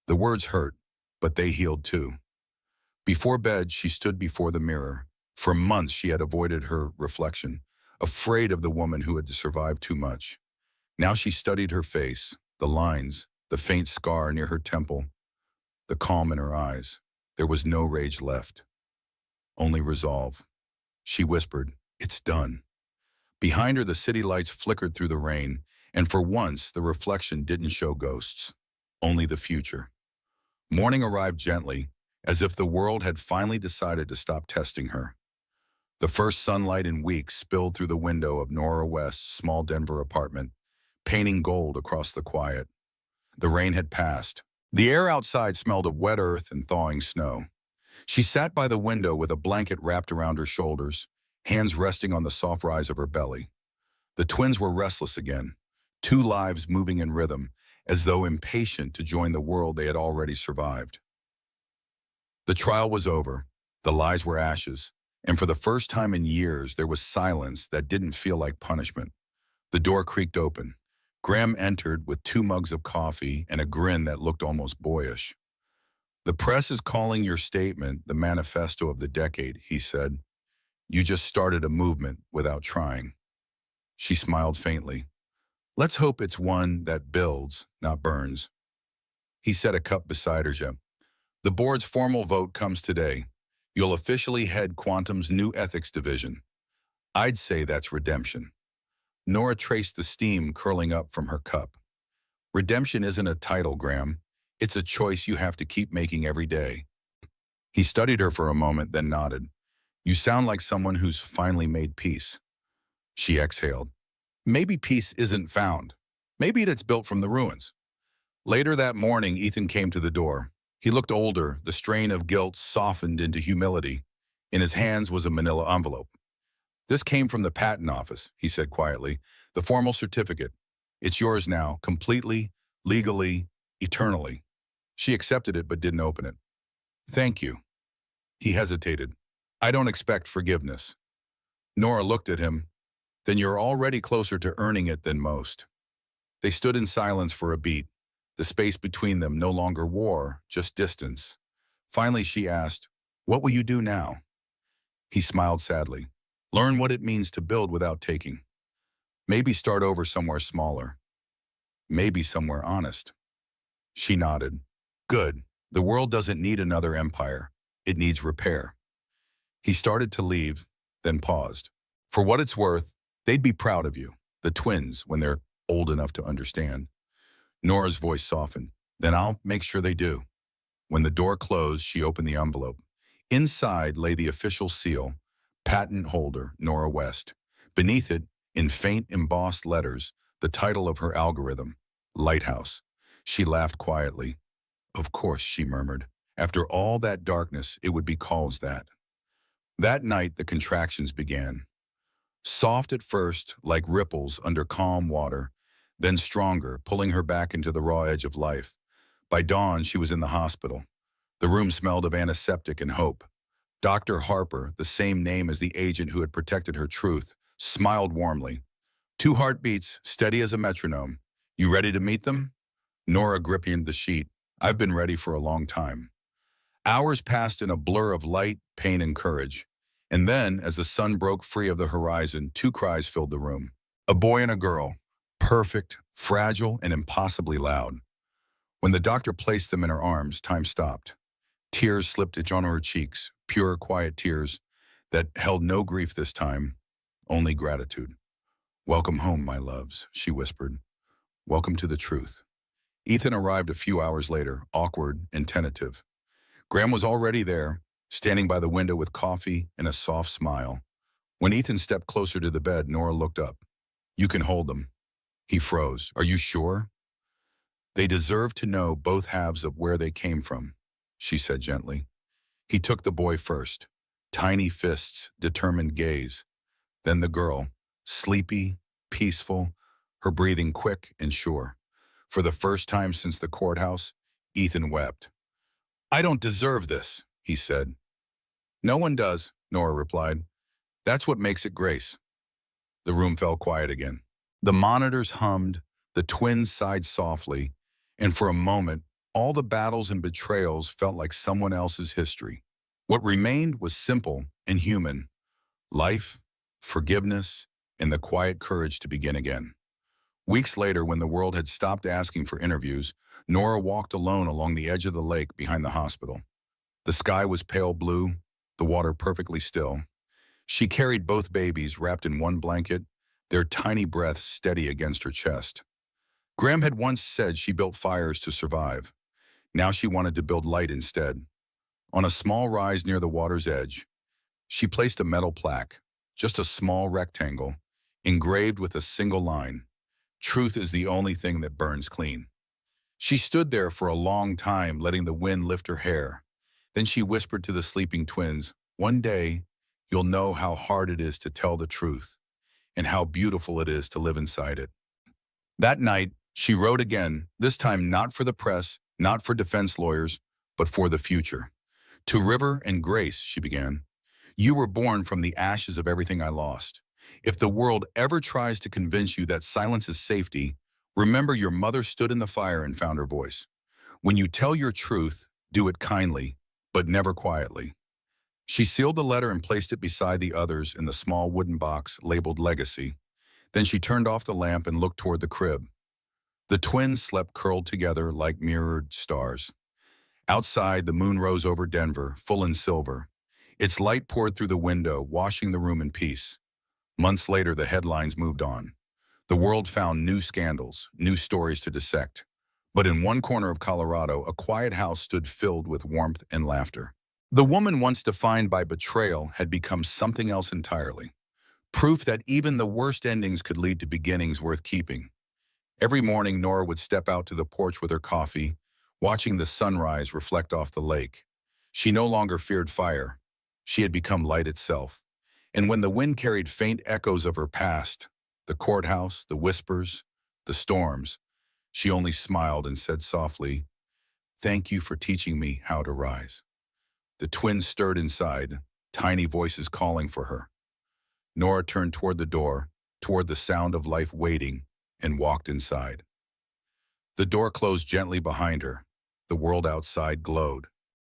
The words hurt, but they healed too. Before bed, she stood before the mirror. For months, she had avoided her reflection, afraid of the woman who had survived too much. Now she studied her face, the lines, the faint scar near her temple, the calm in her eyes. There was no rage left, only resolve. She whispered, It's done. Behind her, the city lights flickered through the rain, and for once, the reflection didn't show ghosts, only the future. Morning arrived gently, as if the world had finally decided to stop testing her. The first sunlight in weeks spilled through the window of Nora West's small Denver apartment, painting gold across the quiet. The rain had passed. The air outside smelled of wet earth and thawing snow. She sat by the window with a blanket wrapped around her shoulders, hands resting on the soft rise of her belly. The twins were restless again. two lives moving in rhythm, as though impatient to join the world they had already survived. The trial was over, the lies were ashes, and for the first time in years there was silence that didn't feel like punishment. The door creaked open. Graham entered with 2 mugs of coffee and a grin that looked almost boyish. "The press is calling your statement the manifesto of the decade," he said. "You just started a movement without trying." She smiled faintly. "Let's hope it's one that builds, not burns." He set a cup beside her. "The board's formal vote comes today. You'll officially head Quantum's new ethics division. I'd say that's redemption." Nora traced the steam curling up from her cup. "Redemption isn't a title, Graham. It's a choice you have to keep making every day." He studied her for a moment, then nodded. "You sound like someone who's finally made peace." She exhaled. "Maybe peace isn't found. Maybe it's built from the ruins." Later that morning, Ethan came to the door. He looked older, the strain of guilt softened into humility. In his hands was a manila envelope. "This came from the patent office," he said quietly. "The formal certificate. It's yours now, completely, legally, eternally." She accepted it but didn't open it. "Thank you." He hesitated. "I don't expect forgiveness." Nora looked at him. "Then you're already closer to earning it than most." They stood in silence for a beat. The space between them no longer war, just distance. Finally she asked, "What will you do now?" He smiled sadly. "Learn what it means to build without taking. Maybe start over somewhere smaller. Maybe somewhere honest." She nodded. "Good. The world doesn't need another empire. It needs repair." He started to leave, then paused. "For what it's worth, they'd be proud of you, the twins, when they're old enough to understand." Nora's voice softened. "Then I'll make sure they do." When the door closed, she opened the envelope. Inside lay the official seal, patent holder, Nora West. Beneath it, in faint embossed letters, the title of her algorithm, Lighthouse. She laughed quietly. "Of course," she murmured. "After all that darkness, it would be called that." That night, the contractions began. Soft at first, like ripples under calm water, then stronger, pulling her back into the raw edge of life. By dawn, she was in the hospital. The room smelled of antiseptic and hope. Dr. Harper, the same name as the agent who had protected her truth, smiled warmly. "2 heartbeats, steady as a metronome. You ready to meet them?" Nora gripped the sheet. "I've been ready for a long time." Hours passed in a blur of light, pain, and courage. And then, as the sun broke free of the horizon, 2 cries filled the room. A boy and a girl. Perfect, fragile, and impossibly loud. When the doctor placed them in her arms, time stopped. Tears slipped each on her cheeks, pure, quiet tears that held no grief this time, only gratitude. "Welcome home, my loves," she whispered. "Welcome to the truth." Ethan arrived a few hours later, awkward and tentative. Graham was already there, standing by the window with coffee and a soft smile. When Ethan stepped closer to the bed, Nora looked up. "You can hold them." He froze. "Are you sure?" "They deserve to know both halves of where they came from," she said gently. He took the boy first. Tiny fists, determined gaze. Then the girl, sleepy, peaceful, her breathing quick and sure. For the first time since the courthouse, Ethan wept. "I don't deserve this," he said. "No one does," Nora replied. "That's what makes it grace." The room fell quiet again. The monitors hummed, the twins sighed softly, and for a moment, all the battles and betrayals felt like someone else's history. What remained was simple and human: life, forgiveness, and the quiet courage to begin again. Weeks later, when the world had stopped asking for interviews, Nora walked alone along the edge of the lake behind the hospital. The sky was pale blue, the water perfectly still. She carried both babies wrapped in one blanket, their tiny breaths steady against her chest. Graham had once said she built fires to survive. Now she wanted to build light instead. On a small rise near the water's edge, she placed a metal plaque, just a small rectangle, engraved with a single line: "Truth is the only thing that burns clean." She stood there for a long time, letting the wind lift her hair. Then she whispered to the sleeping twins, "One day, you'll know how hard it is to tell the truth, and how beautiful it is to live inside it." That night, she wrote again, this time not for the press, not for defense lawyers, but for the future. To River and Grace, she began, you were born from the ashes of everything I lost. If the world ever tries to convince you that silence is safety, remember your mother stood in the fire and found her voice. When you tell your truth, do it kindly, but never quietly. She sealed the letter and placed it beside the others in the small wooden box labeled Legacy. Then she turned off the lamp and looked toward the crib. The twins slept curled together like mirrored stars. Outside, the moon rose over Denver, full in silver. Its light poured through the window, washing the room in peace. Months later, the headlines moved on. The world found new scandals, new stories to dissect. But in one corner of Colorado, a quiet house stood filled with warmth and laughter. The woman once defined by betrayal had become something else entirely. Proof that even the worst endings could lead to beginnings worth keeping. Every morning, Nora would step out to the porch with her coffee, watching the sunrise reflect off the lake. She no longer feared fire. She had become light itself. And when the wind carried faint echoes of her past, the courthouse, the whispers, the storms, she only smiled and said softly, thank you for teaching me how to rise. The twins stirred inside, tiny voices calling for her. Nora turned toward the door, toward the sound of life waiting, and walked inside. The door closed gently behind her. The world outside glowed.